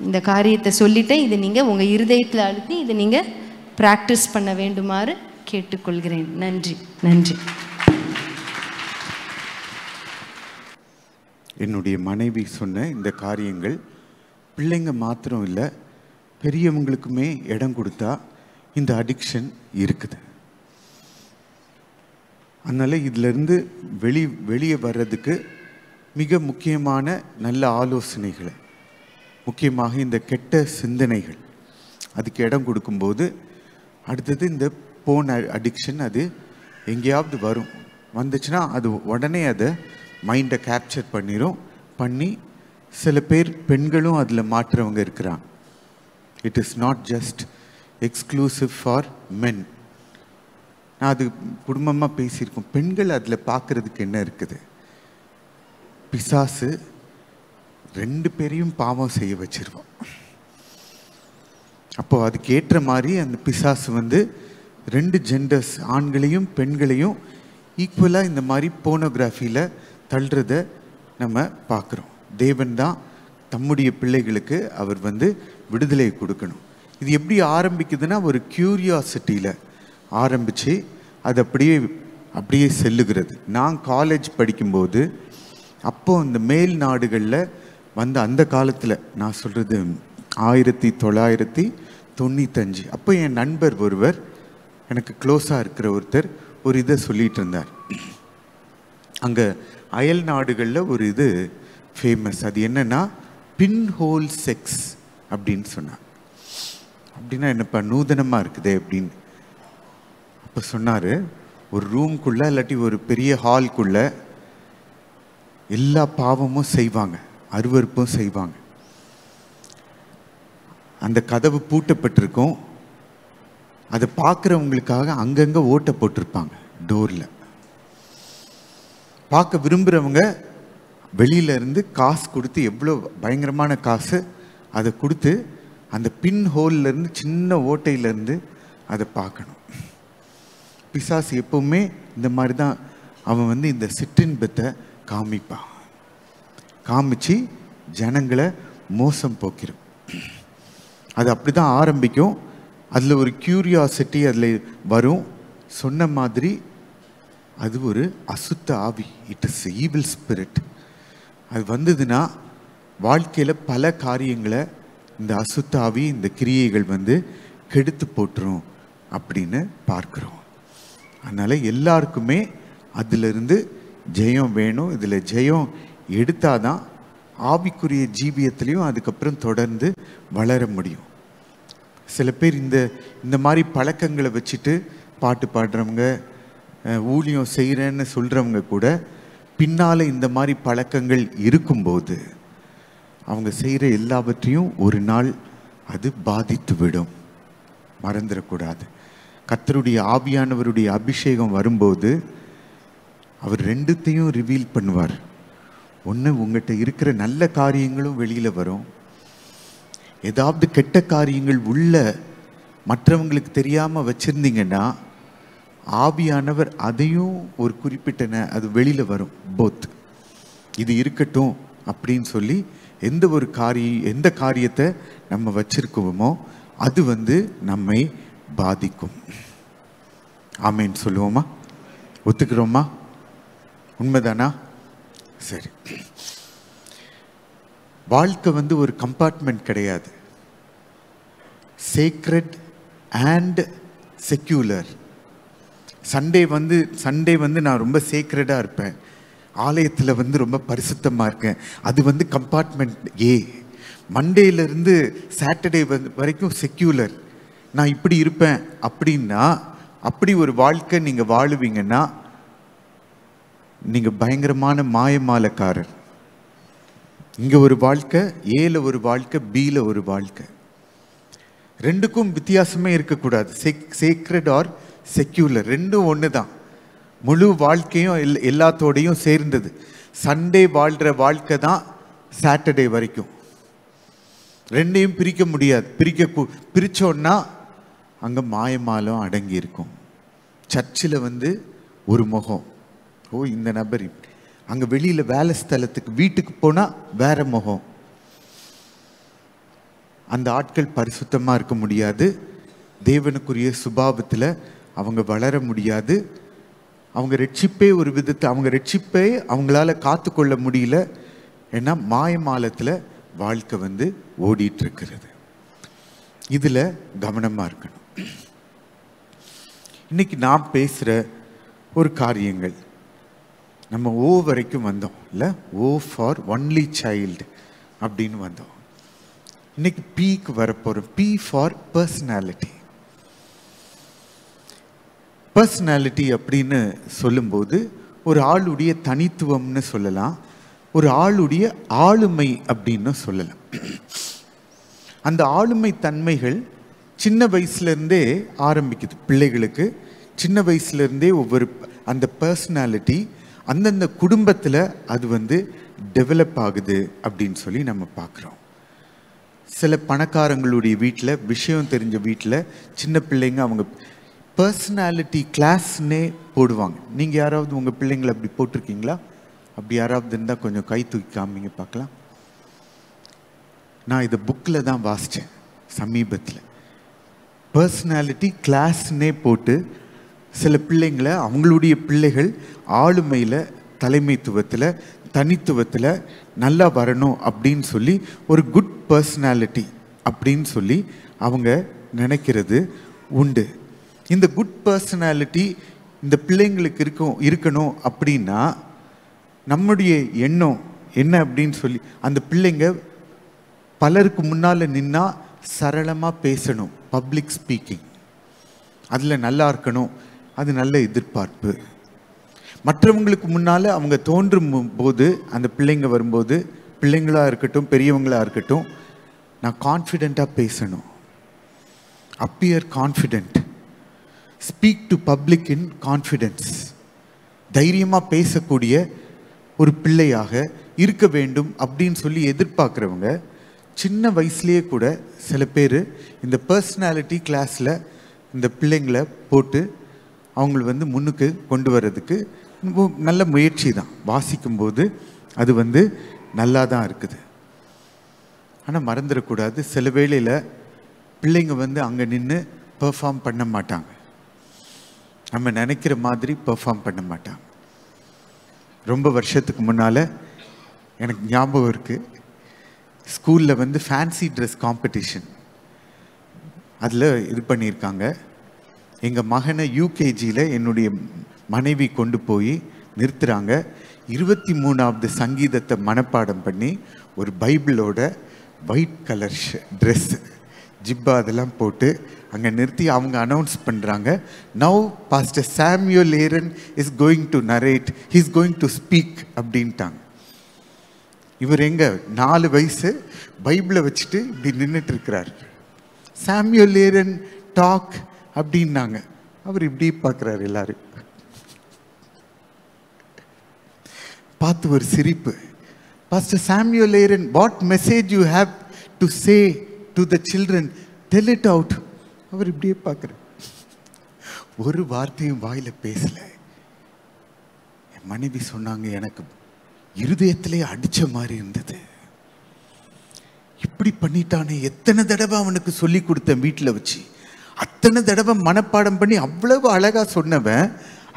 இந்த காரியத்தை சொல்லிட்டேன். இதை நீங்கள் உங்கள் இருதயத்தில் அழுத்தி இதை நீங்கள் ப்ராக்டிஸ் பண்ண வேண்டுமாறு கேட்டுக்கொள்கிறேன். நன்றி. நன்றி. என்னுடைய மனைவி சொன்ன இந்த காரியங்கள் பிள்ளைங்க மாத்திரம் இல்லை, பெரியவங்களுக்குமே இடம் கொடுத்தா இந்த அடிக்ஷன் இருக்குது. அதனால் இதிலிருந்து வெளியே வர்றதுக்கு மிக முக்கியமான நல்ல ஆலோசனைகளை, முக்கியமாக இந்த கெட்ட சிந்தனைகள் அதுக்கு இடம் கொடுக்கும்போது, அடுத்தது இந்த போன் அடிக்ஷன் அது எங்கேயாவது வரும். வந்துச்சுன்னா அது உடனே அதை மைண்டை கேப்சர் பண்ணி சில பேர் பெண்களும் அதில் மாற்றுறவங்க இருக்கிறாங்க. It is not just exclusive for men. நான் அது குடும்பமாக பேசியிருக்கோம். பெண்கள் அதில் பார்க்குறதுக்கு என்ன இருக்குது? பிசாசு 2 பேரையும் பாவம் செய்ய வச்சிருவோம். அப்போது அதுக்கு ஏற்ற மாதிரி அந்த பிசாசு 2 ஜெண்டர்ஸ், ஆண்களையும் பெண்களையும் ஈக்குவலாக இந்த மாதிரி போனோகிராஃபியில் தள்ளுறத நம்ம பார்க்குறோம். தேவன் தான் தம்முடைய பிள்ளைகளுக்கு அவர் விடுதலை கொடுக்கணும். இது எப்படி ஆரம்பிக்குதுன்னா, ஒரு கியூரியாசிட்டியில் ஆரம்பித்து அது அப்படியே செல்லுகிறது. நான் காலேஜ் படிக்கும்போது அப்போது இந்த மேல் நாடுகளில் அந்த காலத்தில், நான் சொல்கிறது 1995, அப்போ என் நண்பர் ஒருவர், எனக்கு க்ளோஸாக இருக்கிற ஒருத்தர் ஒரு இதை சொல்லிகிட்டு இருந்தார். அங்கே அயல் நாடுகளில் ஒரு இது ஃபேமஸ். அது என்னென்னா பின் ஹோல் செக்ஸ் அப்படின்னு சொன்னார். அப்படின்னா என்னப்பா நூதனமாக இருக்குதே அப்படின்னு. அப்போ சொன்னார், ஒரு ரூம்குள்ளே இல்லாட்டி ஒரு பெரிய ஹால்குள்ளே எல்லா பாவமும் செய்வாங்க, அருவருப்பும் செய்வாங்க. அந்த கதவு பூட்டப்பட்டிருக்கும். அதை பார்க்குறவங்களுக்காக அங்கங்கே ஓட்டை போட்டிருப்பாங்க டோரில். பார்க்க விரும்புகிறவங்க வெளியிலேருந்து காசு கொடுத்து, எவ்வளோ பயங்கரமான காசு, அதை கொடுத்து அந்த பின் ஹோல்லேருந்து சின்ன ஓட்டையிலேருந்து அதை பார்க்கணும். பிசாசு எப்பவுமே இந்த மாதிரி தான் அவன் இந்த சிற்றின்பத்தை காமிச்சு ஜனங்களை மோசம் போக்கிறோம். அது அப்படி தான் ஆரம்பிக்கும். அதில் ஒரு கியூரியாசிட்டி அதில் வரும். சொன்ன மாதிரி அது ஒரு அசுத்த ஆவி. It is evil spirit. அது வந்ததுன்னா வாழ்க்கையில் பல காரியங்களை இந்த அசுத்த ஆவி, இந்த கிரியைகள் கெடுத்து போட்டுரும் அப்படின்னு பார்க்குறோம். அதனால் எல்லாருக்குமே அதிலிருந்து ஜெயம் வேணும். இதில் ஜெயம் எடுத்தாதான் ஆவிக்குரிய ஜீவியத்திலையும் அதுக்கப்புறம் தொடர்ந்து வளர முடியும். சில பேர் இந்த மாதிரி பழக்கங்களை வச்சுட்டு பாட்டு பாடுறவங்க, ஊழியம் செய்கிறேன்னு சொல்கிறவங்க கூட பின்னால் இந்த மாதிரி பழக்கங்கள் இருக்கும்போது அவங்க செய்கிற எல்லாவற்றையும் ஒரு நாள் அது பாதித்து விடும். மறந்துடக்கூடாது. கர்த்தருடைய ஆவியானவருடைய அபிஷேகம் வரும்போது அவர் 2த்தையும் ரிவீல் பண்ணுவார். ஒன்று, உங்கள்கிட்ட இருக்கிற நல்ல காரியங்களும் வெளியில் வரும். ஏதாவது கெட்ட காரியங்கள் உள்ள மற்றவங்களுக்கு தெரியாமல் வச்சுருந்தீங்கன்னா ஆவியானவர் அதையும் ஒரு குறிப்பிட்ட அது வெளியில் வரும். போத் இது இருக்கட்டும் அப்படின்னு சொல்லி எந்த காரியத்தை நம்ம வச்சிருக்கோமோ அது நம்மை பாதிக்கும். ஆமேன்னு சொல்லுவோமா? ஒத்துக்கிறோமா? உண்மைதானா? சரி. வாழ்க்கை வந்து ஒரு கம்பார்ட்மெண்ட் கிடையாது. Sacred and secular. சண்டே வந்து நான் ரொம்ப சேக்ரெடாக இருப்பேன், ஆலயத்தில் வந்து ரொம்ப பரிசுத்தமாக இருக்கேன், அது வந்து கம்பார்ட்மெண்ட் ஏ. மண்டேலேருந்து சாட்டர்டே வரைக்கும் செக்யூலர், நான் இப்படி இருப்பேன் அப்படின்னா, அப்படி ஒரு வாழ்க்கை நீங்கள் வாழுவீங்கன்னா நீங்கள் பயங்கரமான மாயமாலக்காரர். இங்கே ஒரு வாழ்க்கை, ஏல ஒரு வாழ்க்கை, பியில் ஒரு வாழ்க்கை. ரெண்டுக்கும் வித்தியாசமே இருக்கக்கூடாது. சேக்ரெட் ஆர் செக்யூலர் ரெண்டும் ஒன்று தான். முழு வாழ்க்கையும் எல்லாத்தோடையும் சேர்ந்தது. சண்டே வாழ்கிற வாழ்க்கை தான் சாட்டர்டே வரைக்கும். ரெண்டையும் பிரிக்க முடியாது. பிரித்தோன்னா அங்கே மாயமாலம் அடங்கி இருக்கும். சர்ச்சில் வந்து ஒரு முகம், ஓ இந்த நபர், அங்கே வெளியில் வேலை ஸ்தலத்துக்கு வீட்டுக்கு போனால் வேற முகம். அந்த ஆட்கள் பரிசுத்தமாக இருக்க முடியாது, தேவனுக்குரிய சுபாவத்தில் அவங்க வளர முடியாது, அவங்க ரட்சிப்பே ஒரு விதத்தை அவங்களால காத்து கொள்ள முடியல. ஏன்னா மாயமாலத்தில் வாழ்க்கை வந்து ஓடிட்டு இருக்கிறது. இதில் கவனமாக இருக்கணும். இன்னைக்கு நாம் பேசுகிற ஒரு காரியங்கள், நம்ம ஓ வரைக்கும் வந்தோம் இல்லை? ஓ ஃபார் ஒன்லி சைல்டு அப்படின்னு வந்தோம். இன்னைக்கு பீக்கு வரப்போகிறோம். B for personality. பர்சனாலிட்டி அப்படின்னு சொல்லும்போது ஒரு ஆளுடைய தனித்துவம்னு சொல்லலாம், ஒரு ஆளுடைய ஆளுமை அப்படின்னு சொல்லலாம். அந்த ஆளுமை தன்மைகள் சின்ன வயசுலேருந்தே ஆரம்பிக்குது. பிள்ளைகளுக்கு சின்ன வயசுலேருந்தே ஒவ்வொரு அந்த பர்சனாலிட்டி அந்தந்த குடும்பத்தில் அது வந்து டெவலப் ஆகுது அப்படின்னு சொல்லி நம்ம பார்க்குறோம். சில பணக்காரங்களுடைய வீட்டில், விஷயம் தெரிஞ்ச வீட்டில் சின்ன பிள்ளைங்க அவங்க பர்சனாலிட்டி கிளாஸ்னே போடுவாங்க. நீங்கள் யாராவது உங்கள் பிள்ளைங்களை அப்படி போட்டிருக்கீங்களா? அப்படி யாராவது இருந்தால் கொஞ்சம் கை தூக்கி காமிங்க பார்க்கலாம். நான் இதை புக்கில் தான் வாசித்தேன் சமீபத்தில். பர்சனாலிட்டி கிளாஸ்னே போட்டு சில பிள்ளைங்களை, அவங்களுடைய பிள்ளைகள் ஆளுமையில், தலைமைத்துவத்தில், தனித்துவத்தில் நல்லா வரணும் அப்படின்னு சொல்லி ஒரு குட் பர்சனாலிட்டி அப்படின்னு சொல்லி அவங்க நினைக்கிறது உண்டு. இந்த குட் பர்சனாலிட்டி இந்த பிள்ளைங்களுக்கு இருக்கணும் அப்படின்னா நம்முடைய எண்ணம் என்ன அப்படின்னு சொல்லி, அந்த பிள்ளைங்க பலருக்கு முன்னால் நின்னா சரளமாக பேசணும், பப்ளிக் ஸ்பீக்கிங் அதில் நல்லா இருக்கணும், அது நல்ல எதிர்பார்ப்பு. மற்றவங்களுக்கு முன்னால் அவங்க தோன்றும் போது, அந்த பிள்ளைங்க வரும்போது, பிள்ளைங்களாக இருக்கட்டும் பெரியவங்களாக இருக்கட்டும், நான் கான்ஃபிடெண்ட்டாக பேசணும். Appear confident, speak to public in confidence. தைரியமாக பேசக்கூடிய ஒரு பிள்ளையாக இருக்க வேண்டும் அப்படின்னு சொல்லி எதிர்பார்க்குறவங்க சின்ன வயசுலேயே கூட சில பேர் இந்த பர்சனாலிட்டி கிளாஸில் இந்த பிள்ளைங்களை போட்டு அவங்கள வந்து முன்னுக்கு கொண்டு வர்றதுக்கு நல்ல முயற்சி தான். வாசிக்கும்போது அது வந்து நல்லா தான் இருக்குது. ஆனால் மறந்துடக்கூடாது, சில வேளையில் பிள்ளைங்க வந்து அங்கே நின்று பெர்ஃபார்ம் பண்ண மாட்டாங்க, நம்ம நினைக்கிற மாதிரி பெர்ஃபார்ம் பண்ண மாட்டாங்க. ரொம்ப வருஷத்துக்கு முன்னால் எனக்கு ஞாபகம் இருக்குது, ஸ்கூலில் வந்து ஃபேன்சி ட்ரெஸ் காம்படிஷன் அதில் இது பண்ணியிருக்காங்க. எங்கள் மகனை யூகேஜியில் என்னுடைய மனைவி கொண்டு போய் நிறுத்துகிறாங்க. 23வது சங்கீதத்தை மனப்பாடம் பண்ணி ஒரு பைபிளோட ஒயிட் கலர் ட்ரெஸ்ஸு, ஜிப்பா அதெல்லாம் போட்டு அங்கே நிறுத்தி அவங்க அனௌன்ஸ் பண்ணுறாங்க, now pastor Samuel Aaron is going to narrate, he is going to speak அப்படின்ட்டாங்க. இவர் எங்க 4 வயசு பைபிளை வச்சுட்டு இப்படி நின்றுட்டு இருக்கிறார். சாமுவேல் ஏரன் டாக் அப்படின்னாங்க. அவர் இப்படி பார்க்குறாரு, எல்லாரும் பார்த்து ஒரு சிரிப்பு. Pastor Samuel Aaron, what message you have to say to the children, tell it out. அவர் இப்படியே பார்க்குறார், ஒரு வார்த்தையும் வாயில பேசல. என் மனைவி சொன்னாங்க, எனக்கு இருதயத்திலே அடிச்ச மாதிரி இருந்தது. இப்படி பண்ணிட்டானே, எத்தனை தடவை அவனுக்கு சொல்லி கொடுத்தேன் வீட்டில் வச்சு, அத்தனை தடவை மனப்பாடம் பண்ணி அவ்வளவு அழகா சொன்னவன்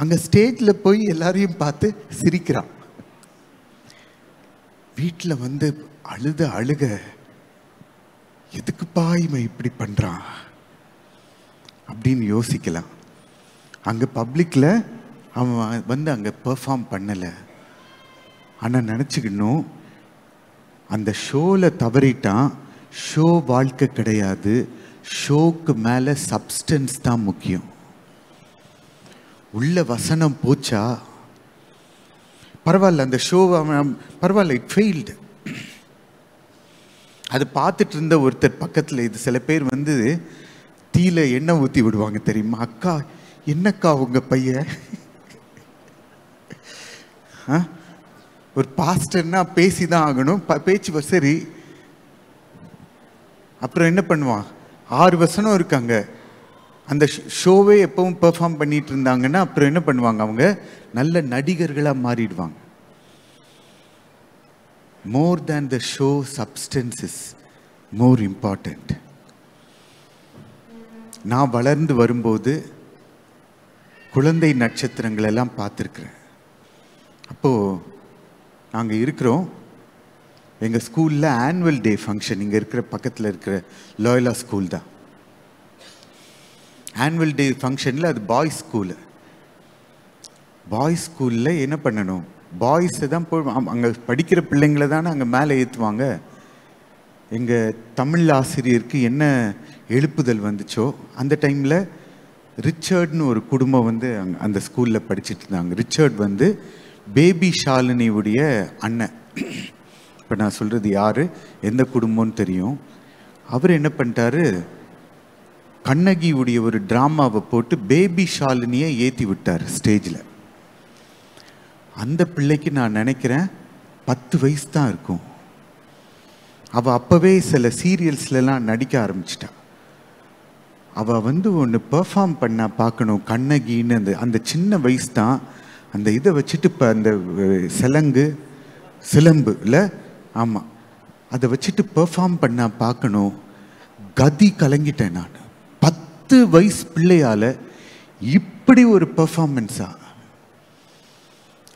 அங்க ஸ்டேஜ்ல போய் எல்லாரையும் பார்த்து சிரிக்கிறான். வீட்டுல வந்து அழுக எதுக்குப்பா இவன் இப்படி பண்றான் அப்படின்னு யோசிக்கலாம். அங்க பப்ளிக்ல அவன் வந்து அங்க பெர்ஃபார்ம் பண்ணல. ஆனா நினைச்சுக்கணும், அந்த ஷோல தவறிட்டான். ஷோ வாழ்க்கை கிடையாது. ஷோக்கு மேல சப்ஸ்டன்ஸ் தான் முக்கியம். உள்ள வசனம் போச்சா பரவாயில்ல, அந்த ஷோ பரவாயில்ல, இட் ஃபெயில்டு. அது பார்த்துட்டு இருந்த ஒருத்தர் பக்கத்தில், இது சில பேர் வந்து தீல எண்ணெய் ஊற்றி விடுவாங்க தெரியுமா, அக்கா என்னக்கா உங்க பையன், ஒரு பாஸ்டர்னா பேசிதான் ஆகணும், பேச்சு சரி. அப்புறம் என்ன பண்ணுவான், 6 வசனம் இருக்காங்க, அந்த ஷோவே எப்பவும் பெர்ஃபார்ம் பண்ணிட்டு இருந்தாங்கன்னா அப்புறம் என்ன பண்ணுவாங்க, அவங்க நல்ல நடிகர்களாக மாறிடுவாங்க. More than the show, substance is more important. நான் வளர்ந்து வரும்போது குழந்தை நட்சத்திரங்கள் எல்லாம் பார்த்துருக்குறேன். அப்போது நாங்கள் இருக்கிறோம், எங்கள் ஸ்கூலில் ஆனுவல் டே ஃபங்க்ஷன், இங்கே இருக்கிற பக்கத்தில் இருக்கிற லோயலா ஸ்கூல் தான். ஆனுவல் டே ஃபங்க்ஷனில் அது பாய்ஸ் ஸ்கூலு. பாய்ஸ் ஸ்கூலில் என்ன பண்ணணும், பாய்ஸை தான் போய் அங்கே படிக்கிற பிள்ளைங்களை தானே அங்கே மேலே ஏற்றுவாங்க. எங்கள் தமிழ் ஆசிரியருக்கு என்ன எழுப்புதல் வந்துச்சோ அந்த டைமில் ரிச்சர்ட்னு ஒரு குடும்பம் வந்து அந்த ஸ்கூலில் படிச்சுட்டு இருந்தாங்க. ரிச்சர்ட் வந்து பேபி ஷாலினியுடைய அண்ணன். இப்போ நான் சொல்கிறது யார், எந்த குடும்பம்னு தெரியும். அவர் என்ன பண்ணிட்டாரு, கண்ணகியுடைய ஒரு ட்ராமாவை போட்டு பேபி ஷாலினியை ஏற்றி விட்டார் ஸ்டேஜில். அந்த பிள்ளைக்கு நான் நினைக்கிறேன் 10 வயசு தான் இருக்கும். அவள் அப்போவே சில சீரியல்ஸ்லாம் நடிக்க ஆரம்பிச்சிட்டா. அவள் வந்து ஒன்று பெர்ஃபார்ம் பண்ண பார்க்கணும், கண்ணகின்னு அந்த சின்ன வயசு தான். அந்த இதை வச்சுட்டு இப்போ அந்த சிலம்பு இல்லை, ஆமாம், அதை வச்சுட்டு பெர்ஃபார்ம் பண்ண பார்க்கணும். கதி கலங்கிட்டேன் நான். 10 வயசு பிள்ளையால் இப்படி ஒரு பெர்ஃபார்மன்ஸா.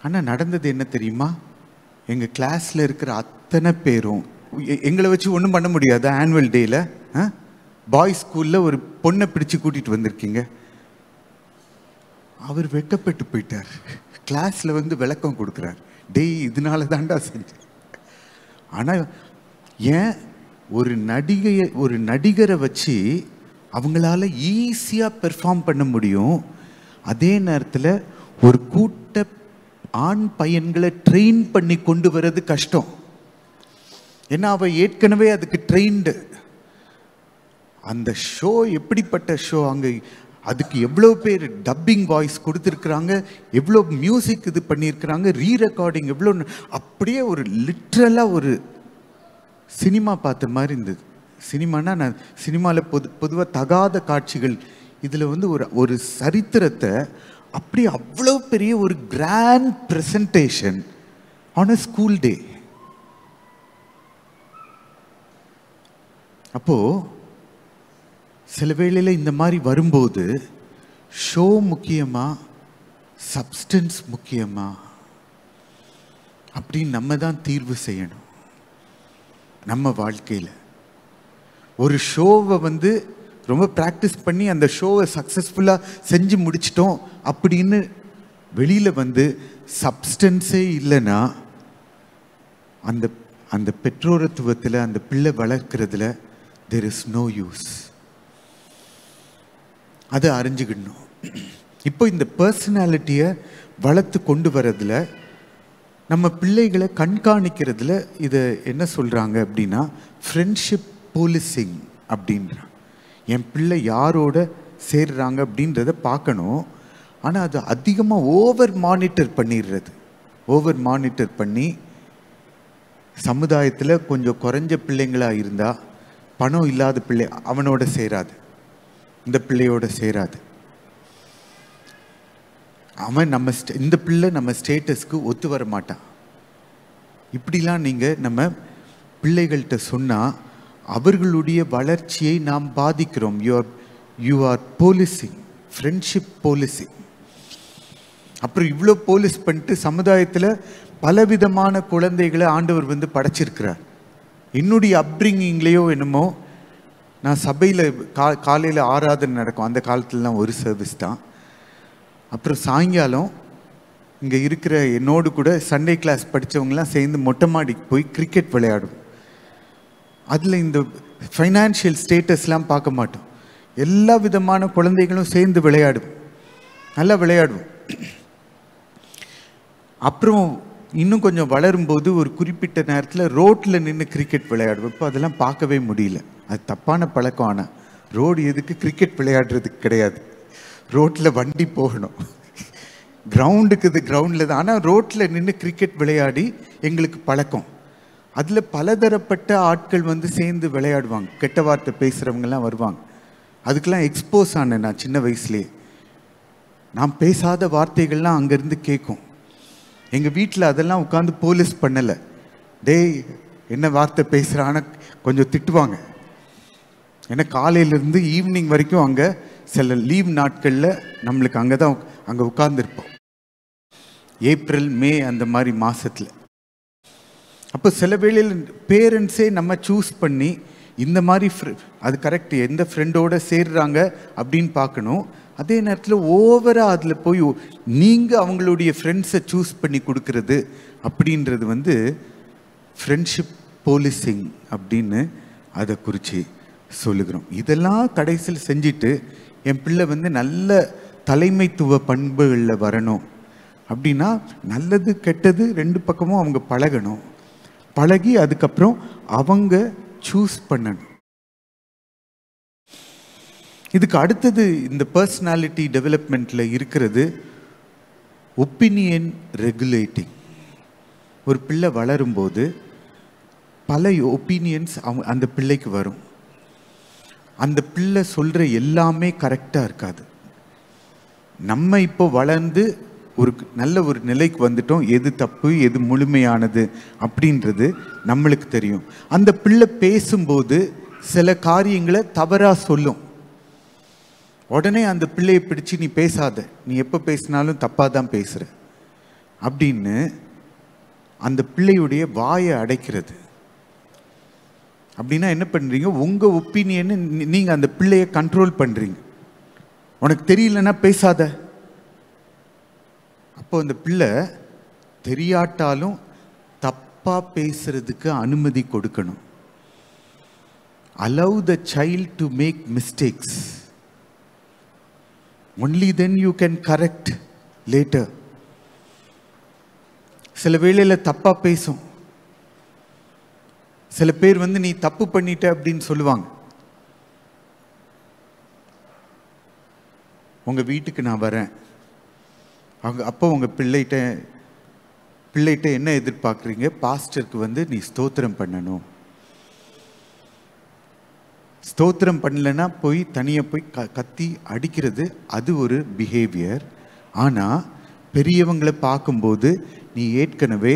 ஆனால் நடந்தது என்ன தெரியுமா, எங்கள் கிளாஸில் இருக்கிற அத்தனை பேரும் எங்களை வச்சு ஒன்றும் பண்ண முடியாது. ஆனுவல் டேயில் பாய்ஸ் ஸ்கூலில் ஒரு பொண்ணை பிடிச்சு கூட்டிகிட்டு வந்திருக்கீங்க. அவர் வெட்கப்பட்டு போயிட்டார். கிளாஸில் வந்து விளக்கம் கொடுக்குறார், டேய் இதனால தாண்டா செஞ்சேன். ஆனால் ஏன் ஒரு நடிகரை வச்சு அவங்களால ஈஸியாக பெர்ஃபார்ம் பண்ண முடியும். அதே நேரத்தில் ஒரு கூட்ட ஆண் பையன்களை ட்ரெயின் பண்ணி கொண்டு வர்றது கஷ்டம். ஏன்னா அவ ஏற்கனவே அதுக்கு ட்ரெயின்டு. அந்த ஷோ எப்படிப்பட்ட ஷோ, அங்கே அதுக்கு எவ்வளோ பேர் டப்பிங் வாய்ஸ் கொடுத்துருக்குறாங்க, எவ்வளோ மியூசிக் இது பண்ணியிருக்கிறாங்க, ரீ ரெக்கார்டிங் எவ்வளோ, அப்படியே ஒரு லிட்ரலாக ஒரு சினிமா பார்த்த மாதிரி இருந்தது. சினிமானா நான் சினிமாவில் பொதுவாக தகாத காட்சிகள், இதில் வந்து ஒரு சரித்திரத்தை அப்படி அவ்வளோ பெரிய ஒரு grand presentation on a school day. அப்போ சில வேளையில் இந்த மாதிரி வரும்போது ஷோ முக்கியமா சப்ஸ்டன்ஸ் முக்கியமா அப்படின்னு நம்ம தான் தீர்வு செய்யணும். நம்ம வாழ்க்கையில் ஒரு ஷோவை வந்து ரொம்ப ப்ராக்டிஸ் பண்ணி அந்த ஷோவை சக்ஸஸ்ஃபுல்லாக செஞ்சு முடிச்சிட்டோம் அப்படின்னு வெளியில் வந்து சப்ஸ்டன்ஸே இல்லைன்னா அந்த அந்த பெற்றோரத்துவத்தில் அந்த பிள்ளை வளர்க்குறதுல there is no use. அதை அறிஞ்சுக்கணும். இப்போ இந்த பர்சனாலிட்டியை வளர்த்து கொண்டு வரதுல, நம்ம பிள்ளைகளை கண்காணிக்கிறதுல இதை என்ன சொல்கிறாங்க அப்படின்னா ஃப்ரெண்ட்ஷிப் போலீசிங் அப்படின்றாங்க. என் பிள்ளை யாரோட சேர்றாங்க அப்படின்றத பார்க்கணும். ஆனால் அது அதிகமாக ஓவர் மானிட்டர் பண்ணி சமுதாயத்தில் கொஞ்சம் குறைஞ்ச பிள்ளைங்களாக இருந்தால் பணம் இல்லாத பிள்ளை அவனோட சேராது, இந்த பிள்ளையோட சேராது. அவன் இந்த பிள்ளை நம்ம ஸ்டேட்டஸ்க்கு ஒத்து வர மாட்டான். இப்படிலாம் நீங்கள் நம்ம பிள்ளைகள்கிட்ட சொன்னால் அவர்களுடைய வளர்ச்சியை நாம் பாதிக்கிறோம். You are policing, friendship policing. அப்புறம் இவ்வளோ போலீஸ் பண்ணிட்டு சமுதாயத்தில் பலவிதமான குழந்தைகளை ஆண்டவர் வந்து படைச்சிருக்கிறார். என்னுடைய அப்ரிங்கிங்லேயோ என்னமோ, நான் சபையில் காலையில் ஆராதனை நடக்கும், அந்த காலத்துலலாம் ஒரு சர்வீஸ் தான். அப்புறம் சாயங்காலம் இங்கே இருக்கிற என்னோடு கூட சண்டே கிளாஸ் படித்தவங்களாம் சேர்ந்து மொட்டை மாடிக்கு போய் கிரிக்கெட் விளையாடும். அதில் இந்த ஃபைனான்ஷியல் ஸ்டேட்டஸ்லாம் பார்க்க மாட்டோம். எல்லா விதமான குழந்தைகளும் சேர்ந்து விளையாடுவோம், நல்லா விளையாடுவோம். அப்புறம் இன்னும் கொஞ்சம் வளரும்போது ஒரு குறிப்பிட்ட நேரத்தில் ரோட்டில் நின்று கிரிக்கெட் விளையாடுவோம். இப்போ அதெல்லாம் பார்க்கவே முடியல, அது தப்பான பழக்கம். ஆனால் ரோடு எதுக்கு கிரிக்கெட் விளையாடுறதுக்கு கிடையாது, ரோட்டில் வண்டி போகணும். கிரவுண்டுக்கு இது கிரவுண்டில் தான், ஆனால் ரோட்டில் நின்று கிரிக்கெட் விளையாடி எங்களுக்கு பழக்கம். அதில் பலதரப்பட்ட ஆட்கள் வந்து சேர்ந்து விளையாடுவாங்க, கெட்ட வார்த்தை பேசுகிறவங்கெல்லாம் வருவாங்க. அதுக்கெல்லாம் எக்ஸ்போஸ் ஆனேன் நான் சின்ன வயசுலேயே. நான் பேசாத வார்த்தைகள்லாம் அங்கேருந்து கேட்கும். எங்கள் வீட்டில் அதெல்லாம் உட்காந்து போலீஸ் பண்ணலை, டேய் என்ன வார்த்தை பேசுகிறான்னு கொஞ்சம் திட்டுவாங்க. ஏன்னா காலையிலேருந்து ஈவினிங் வரைக்கும் அங்கே சில லீவ் நாட்களில் நம்மளுக்கு அங்கே தான் அங்கே உட்காந்துருப்போம், ஏப்ரல் மே அந்த மாதிரி மாதத்தில். அப்போ சில வேளையில் பேரண்ட்ஸே நம்ம சூஸ் பண்ணி இந்த மாதிரி அது கரெக்ட், எந்த ஃப்ரெண்டோடு சேர்றாங்க அப்படின்னு பார்க்கணும். அதே நேரத்தில் ஓவராக அதில் போய் நீங்கள் அவங்களுடைய ஃப்ரெண்ட்ஸை சூஸ் பண்ணி கொடுக்கறது அப்படின்றது வந்து ஃப்ரெண்ட்ஷிப் போலீசிங் அப்படின்னு அதை குறித்து சொல்லுகிறோம். இதெல்லாம் கடைசியில் செஞ்சுட்டு என் பிள்ளை வந்து நல்ல தலைமைத்துவ பண்புகளில் வரணும் அப்படின்னா நல்லது கெட்டது ரெண்டு பக்கமும் அவங்க பழகணும். பழகி அதுக்கப்புறம் அவங்க சூஸ் பண்ணணும். இதுக்கு அடுத்தது இந்த பர்சனாலிட்டி டெவலப்மெண்ட்டில் இருக்கிறது ஒப்பீனியன் ரெகுலேட்டிங். ஒரு பிள்ளை வளரும்போது பல ஒப்பீனியன்ஸ் அந்த பிள்ளைக்கு வரும். அந்த பிள்ளை சொல்கிற எல்லாமே கரெக்டாக இருக்காது. நம்ம இப்போ வளர்ந்து ஒரு நல்ல ஒரு நிலைக்கு வந்துட்டோம், எது தப்பு எது முழுமையானது அப்படின்றது நம்மளுக்கு தெரியும். அந்த பிள்ளை பேசும்போது சில காரியங்களை தவறாக சொல்லும். உடனே அந்த பிள்ளையை பிடிச்சி நீ பேசாத, நீ எப்போ பேசினாலும் தப்பாக தான் பேசுகிற அப்படின்னு அந்த பிள்ளையுடைய வாயை அடைக்கிறது. அப்படின்னா என்ன பண்ணுறீங்க, உங்கள் ஒப்பீனியன்னு நீங்கள் அந்த பிள்ளையை கண்ட்ரோல் பண்ணுறீங்க. உனக்கு தெரியலன்னா பேசாத. அப்போ அந்த பிள்ளை தெரியாட்டாலும் தப்பாக பேசுறதுக்கு அனுமதி கொடுக்கணும். Allow the child to make mistakes. Only then you can correct later. சில வேளையில் தப்பாக பேசும். சில பேர் வந்து நீ தப்பு பண்ணிட்ட அப்படின்னு சொல்லுவாங்க. உங்கள் வீட்டுக்கு நான் வரேன், அப்போ உங்கள் பிள்ளைகிட்ட என்ன எதிர்பார்க்குறீங்க, பாஸ்டருக்கு வந்து நீ ஸ்தோத்திரம் பண்ணணும். ஸ்தோத்திரம் பண்ணலைன்னா போய் தனியாக போய் கத்தி அடிக்கிறது அது ஒரு பிஹேவியர். ஆனால் பெரியவங்களை பார்க்கும்போது நீ ஏற்கனவே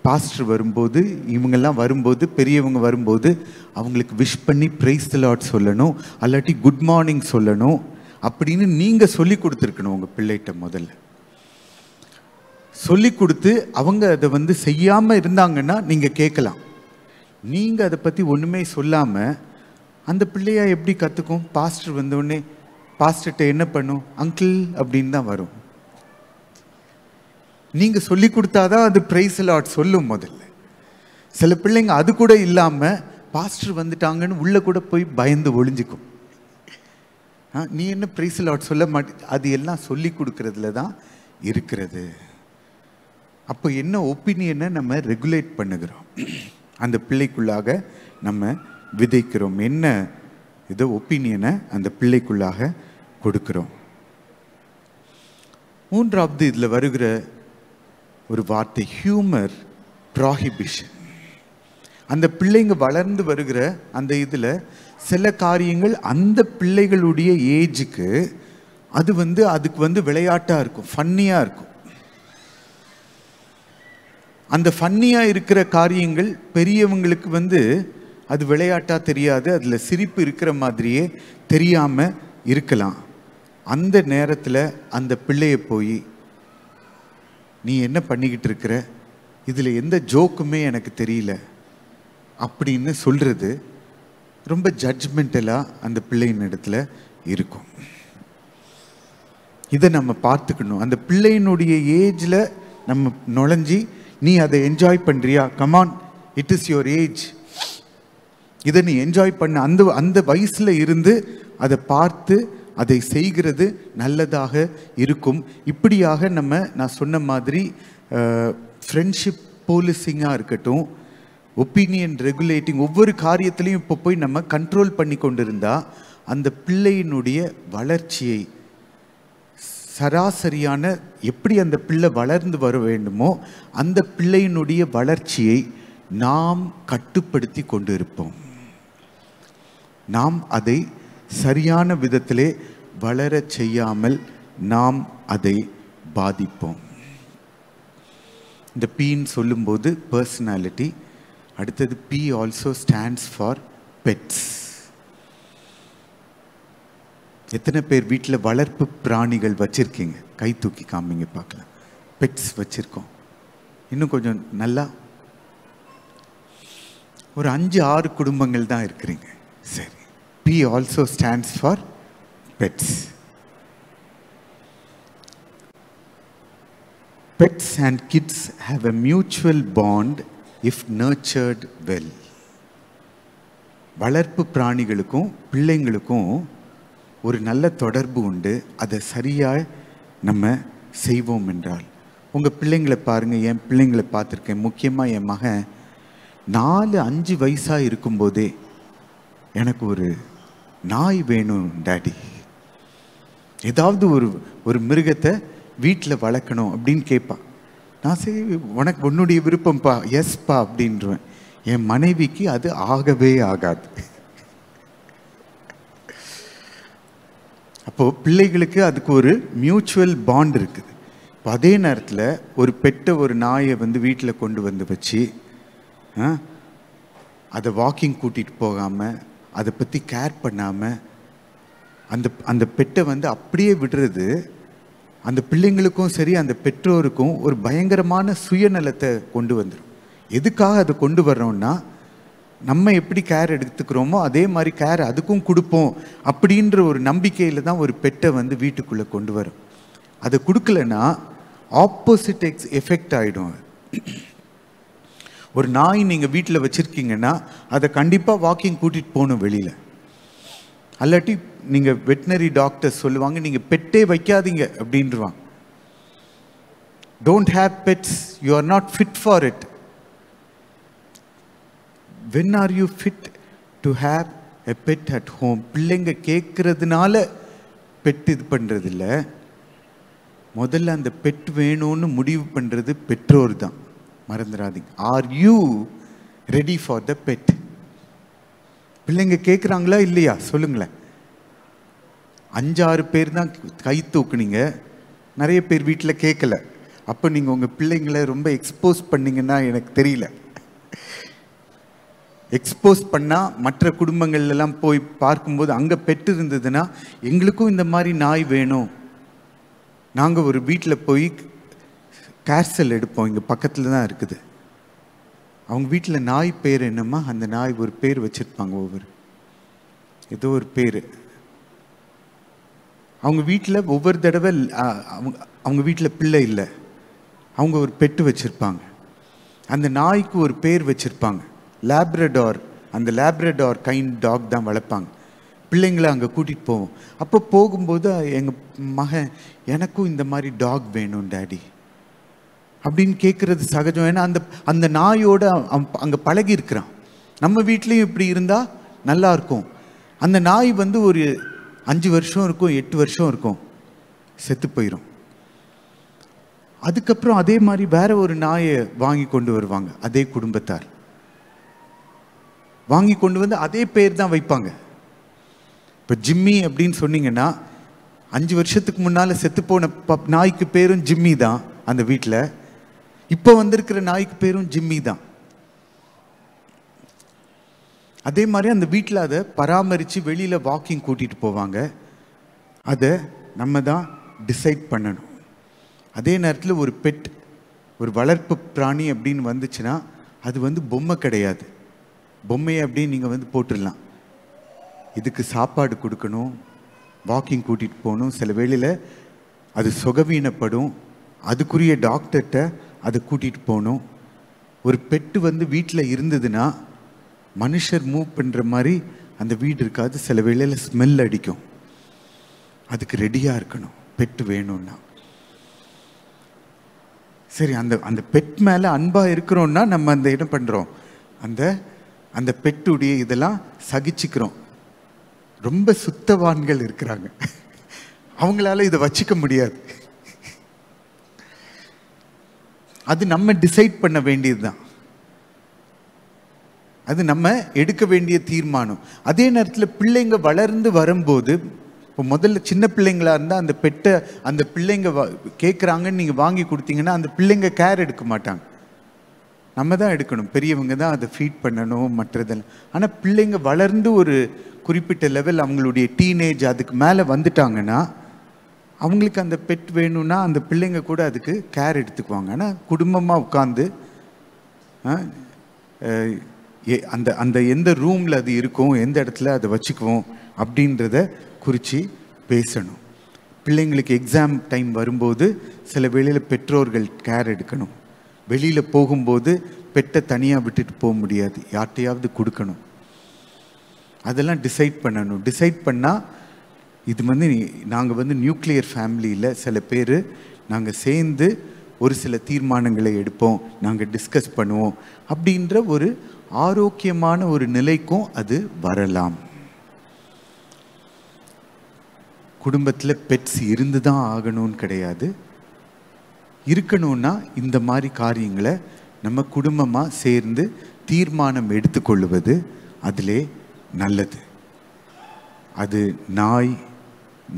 பாஸ்டர் வரும்போது இவங்கெல்லாம் வரும்போது பெரியவங்க வரும்போது அவங்களுக்கு விஷ் பண்ணி பிரைஸ் தி லார்ட் சொல்லணும், அல்லாட்டி குட் மார்னிங் சொல்லணும் அப்படின்னு நீங்கள் சொல்லி கொடுத்துருக்கணும். உங்கள் பிள்ளைகிட்ட முதல்ல சொல்லி கொடுத்து அவங்க அதை வந்து செய்யாமல் இருந்தாங்கன்னா நீங்கள் கேட்கலாம். நீங்கள் அதை பற்றி ஒன்றுமே சொல்லாமல் அந்த பிள்ளையா எப்படி கற்றுக்கும்? பாஸ்டர் வந்தோடனே பாஸ்டர்கிட்ட என்ன பண்ணும், அங்கிள் அப்படின்னு தான் வரும். நீங்கள் சொல்லி கொடுத்தாதான் அது பிரைஸ் தி லார்ட் சொல்லும் முதல்ல. சில பிள்ளைங்க அது கூட இல்லாமல் பாஸ்டர் வந்துட்டாங்கன்னு உள்ளே கூட போய் பயந்து ஒளிஞ்சிக்கும். நீ என்ன பிரைஸ் தி லார்ட் சொல்ல மாட்டே, அது எல்லாம் சொல்லி கொடுக்கறதுல தான் இருக்கிறது. அப்போ என்ன ஒப்பீனியனை நம்ம ரெகுலேட் பண்ணுகிறோம், அந்த பிள்ளைக்குள்ளாக நம்ம விதைக்கிறோம். என்ன இதோ ஒப்பீனியனை அந்த பிள்ளைக்குள்ளாக கொடுக்கிறோம். மூன்றாவது இதில் வருகிற ஒரு வார்த்தை ஹியூமர் ப்ராஹிபிஷன். அந்த பிள்ளைங்க வளர்ந்து வருகிற அந்த இதில் சில காரியங்கள் அந்த பிள்ளைகளுடைய ஏஜுக்கு அது வந்து அதுக்கு வந்து விளையாட்டாக இருக்கும், ஃபன்னியாக இருக்கும். அந்த ஃபன்னியாக இருக்கிற காரியங்கள் பெரியவங்களுக்கு வந்து அது விளையாட்டாக தெரியாது, அதில் சிரிப்பு இருக்கிற மாதிரியே தெரியாமல் இருக்கலாம். அந்த நேரத்தில் அந்த பிள்ளையை போய் நீ என்ன பண்ணிக்கிட்டு இருக்கிற, இதில் எந்த ஜோக்குமே எனக்கு தெரியல அப்படின்னு சொல்கிறது ரொம்ப ஜட்ஜ்மெண்டலாக அந்த பிள்ளையின் இடத்துல இருக்கும். இதை நம்ம பார்த்துக்கணும். அந்த பிள்ளையினுடைய ஏஜில் நம்ம நுழைஞ்சி நீ அதை என்ஜாய் பண்ணுறியா, come on, it is your age, இதை நீ என்ஜாய் பண்ண, அந்த வயசில் இருந்து அதை பார்த்து அதை செய்கிறது நல்லதாக இருக்கும். இப்படியாக நான் சொன்ன மாதிரி ஃப்ரெண்ட்ஷிப் போலிசிங்காக இருக்கட்டும், ஒப்பீனியன் ரெகுலேட்டிங், ஒவ்வொரு காரியத்திலையும் இப்போ போய் நம்ம கண்ட்ரோல் பண்ணி கொண்டு இருந்தால் அந்த பிள்ளையினுடைய வளர்ச்சியை சராசரியான எப்படி அந்த பிள்ளை வளர்ந்து வர வேண்டுமோ அந்த பிள்ளையினுடைய வளர்ச்சியை நாம் கட்டுப்படுத்தி கொண்டு இருப்போம். நாம் அதை சரியான விதத்திலே வளர செய்யாமல் நாம் அதை பாதிப்போம். இந்த பீன்னு சொல்லும்போது பர்சனாலிட்டி, அடுத்தது P also stands for pets. எத்தனை பேர் வீட்டில் வளர்ப்பு பிராணிகள் வச்சுருக்கீங்க? கை தூக்கி காமிங்க பார்க்கலாம். பெட்ஸ் வச்சுருக்கோம். இன்னும் கொஞ்சம் நல்லா ஒரு 5-6 குடும்பங்கள் தான் இருக்கிறீங்க. சரி, P also stands for pets. Pets and kids have a mutual bond if nurtured well. வளர்ப்பு பிராணிகளுக்கும் பிள்ளைங்களுக்கும் ஒரு நல்ல தொடர்பு உண்டு. அதை சரியாக நம்ம செய்வோம் என்றால். உங்கள் பிள்ளைங்களை பாருங்கள், என் பிள்ளைங்களை பார்த்துருக்கேன். முக்கியமாக என் மகன் 4-5 வயசாக இருக்கும்போதே எனக்கு ஒரு நாய் வேணும் டாடி, ஏதாவது ஒரு மிருகத்தை வீட்டில் வளர்க்கணும் அப்படின்னு கேட்பான். நான் சரி உனக்கு உன்னுடைய விருப்பம்ப்பா, எஸ்ப்பா அப்படின்றேன். என் மனைவிக்கு அது ஆகவே ஆகாது. அப்போது பிள்ளைகளுக்கு அதுக்கு ஒரு மியூச்சுவல் பாண்ட் இருக்குது. இப்போ அதே நேரத்தில் ஒரு பெட்டை, ஒரு நாயை வீட்டில் கொண்டு வச்சு அதை வாக்கிங் கூட்டிகிட்டு போகாமல், அதை பற்றி கேர் பண்ணாமல் அந்த பெட்டை அப்படியே விடுறது அந்த பிள்ளைங்களுக்கும் சரி அந்த பெற்றோருக்கும் ஒரு பயங்கரமான சுயநலத்தை கொண்டு வந்துடும். எதுக்காக அதை கொண்டு வர்றோம்னா, நம்ம எப்படி கேர் எடுத்துக்கிறோமோ அதே மாதிரி கேர் அதுக்கும் கொடுப்போம் அப்படின்ற ஒரு நம்பிக்கையில் தான் ஒரு பெட்டை வீட்டுக்குள்ளே கொண்டு வரும். அதை கொடுக்கலன்னா ஆப்போசிட் எஃபெக்ட் ஆகிடும். ஒரு நாய் நீங்கள் வீட்டில் வச்சுருக்கீங்கன்னா அதை கண்டிப்பாக வாக்கிங் கூட்டிகிட்டு போகணும் வெளியில். அல்லாட்டி நீங்கள் வெட்டினரி டாக்டர்ஸ் சொல்லுவாங்க, நீங்கள் பெட்டே வைக்காதீங்க அப்படின்றாங்க. Don't have pets, you are not fit for it. when are you fit to have a pet at home? பிள்ளைங்க கேட்கறதுனால பெட் இது பண்ணுறது இல்லை. முதல்ல அந்த பெட் வேணும்னு முடிவு பண்ணுறது பெற்றோர் தான், மறந்துடாதீங்க. Are you ready for the pet? பிள்ளைங்க கேட்குறாங்களா இல்லையா சொல்லுங்களேன். 5-6 பேர் தான் கை தூக்குனீங்க, நிறைய பேர் வீட்டில் கேட்கல. அப்போ நீங்கள் உங்கள் பிள்ளைங்களை ரொம்ப எக்ஸ்போஸ் பண்ணிங்கன்னா எனக்கு தெரியல. எக்ஸ்போஸ் பண்ணால் மற்ற குடும்பங்கள்லாம் போய் பார்க்கும்போது அங்கே பெட்டு இருந்ததுன்னா எங்களுக்கும் இந்த மாதிரி நாய் வேணும். நாங்கள் ஒரு வீட்டில் போய் கேர்சல் எடுப்போம், இங்கே பக்கத்தில் தான் இருக்குது. அவங்க வீட்டில் நாய் பேர் என்னம்மா, அந்த நாய் ஒரு பேர் வச்சுருப்பாங்க, ஏதோ ஒரு பேர். அவங்க வீட்டில் ஒவ்வொரு தடவை அவங்க வீட்டில் பிள்ளை இல்லை, அவங்க ஒரு பெட்டு வச்சுருப்பாங்க. அந்த நாய்க்கு ஒரு பேர் வச்சுருப்பாங்க, லேப்ரடார். அந்த லேப்ரடார் கைண்ட் டாக் தான் வளர்ப்பாங்க. பிள்ளைங்களை அங்கே கூட்டிகிட்டு போவோம். அப்போ போகும்போது எங்கள் மகன் எனக்கும் இந்த மாதிரி டாக் வேணும் டாடி அப்படின்னு கேட்குறது சகஜம். ஏன்னா அந்த நாயோட அங்கே பழகி இருக்கிறான். நம்ம வீட்லேயும் இப்படி இருந்தால் நல்லா இருக்கும். அந்த நாய் ஒரு 5 வருஷம் இருக்கும், 8 வருஷம் இருக்கும், செத்து போயிடும். அதுக்கப்புறம் அதே மாதிரி வேற ஒரு நாயை வாங்கி கொண்டு வருவாங்க. அதே குடும்பத்தார் வாங்கி கொண்டு வந்து அதே பேர் தான் வைப்பாங்க. இப்போ ஜிம்மி அப்படின்னு சொன்னீங்கன்னா 5 வருஷத்துக்கு முன்னால் செத்து போன நாய்க்கு பேரும் ஜிம்மி தான் அந்த வீட்டில். இப்போ வந்திருக்கிற நாய்க்கு பேரும் ஜிம்மி தான். அதே மாதிரி அந்த வீட்டில் அதை பராமரித்து வெளியில் வாக்கிங் கூட்டிகிட்டு போவாங்க. அதை நம்ம தான் டிசைட் பண்ணணும். அதே நேரத்தில் ஒரு பெட், ஒரு வளர்ப்பு பிராணி அப்படின்னு வந்துச்சுன்னா அது வந்து பொம்மை கிடையாது. பொம்மையை அப்படின்னு நீங்கள் வந்து போட்டுடலாம். இதுக்கு சாப்பாடு கொடுக்கணும், வாக்கிங் கூட்டிகிட்டு போகணும், சில வேளையில் அது சுகவீனப்படும், அதுக்குரிய டாக்டர்கிட்ட அதை கூட்டிகிட்டு போகணும். ஒரு பெட்டு வந்து வீட்டில் இருந்ததுன்னா மனுஷர் மூவ் பண்ணுற மாதிரி அந்த வீடு இருக்காது, சில வேளையில் ஸ்மெல் அடிக்கும். அதுக்கு ரெடியாக இருக்கணும் பெட்டு வேணும்னா. சரி, அந்த பெட் மேலே அன்பாக இருக்கிறோன்னா நம்ம அந்த என்ன பண்ணுறோம், அந்த பெட்டுடைய இதெல்லாம் சகிச்சுக்கிறோம். ரொம்ப சுத்தவான்கள் இருக்கிறாங்க, அவங்களால இதை வச்சுக்க முடியாது. அது நம்ம டிசைட் பண்ண வேண்டியது தான், அது நம்ம எடுக்க வேண்டிய தீர்மானம். அதே நேரத்தில் பிள்ளைங்க வளர்ந்து வரும்போது, இப்போ முதல்ல சின்ன பிள்ளைங்களா இருந்தால் அந்த பெட்டை அந்த பிள்ளைங்க கேட்குறாங்கன்னு நீங்கள் வாங்கி கொடுத்தீங்கன்னா அந்த பிள்ளைங்க கேர் எடுக்க மாட்டாங்க, நம்ம தான் எடுக்கணும். பெரியவங்க தான் அதை ஃபீட் பண்ணணும் மற்றதெல்லாம். ஆனால் பிள்ளைங்க வளர்ந்து ஒரு குறிப்பிட்ட லெவல், அவங்களுடைய டீனேஜ் அதுக்கு மேலே வந்துட்டாங்கன்னா அவங்களுக்கு அந்த பெட் வேணும்னா அந்த பிள்ளைங்க கூட அதுக்கு கேர் எடுத்துக்குவாங்க. ஆனால் குடும்பமாக உட்காந்து அந்த எந்த ரூமில் அது இருக்கும், எந்த இடத்துல அதை வச்சுக்குவோம் அப்படின்றத குறித்து பேசணும். பிள்ளைங்களுக்கு எக்ஸாம் டைம் வரும்போது சில வேளையில் பெற்றோர்கள் கேர் எடுக்கணும். வெளியில் போகும்போது பெட்டை தனியாக விட்டுட்டு போக முடியாது, யார்கிட்டையாவது கொடுக்கணும். அதெல்லாம் டிசைட் பண்ணணும். டிசைட் பண்ணால் இது வந்து நாங்கள் வந்து நியூக்ளியர் ஃபேமிலியில் சில பேர் நாங்கள் சேர்ந்து ஒரு சில தீர்மானங்களை எடுப்போம், நாங்கள் டிஸ்கஸ் பண்ணுவோம் அப்படின்ற ஒரு ஆரோக்கியமான ஒரு நிலைக்கும் அது வரலாம். குடும்பத்தில் பெட்ஸ் இருந்து தான் ஆகணும்னு கிடையாது. இருக்கணும்னா இந்த மாதிரி காரியங்களை நம்ம குடும்பமாக சேர்ந்து தீர்மானம் எடுத்துக்கொள்வது அதிலே நல்லது. அது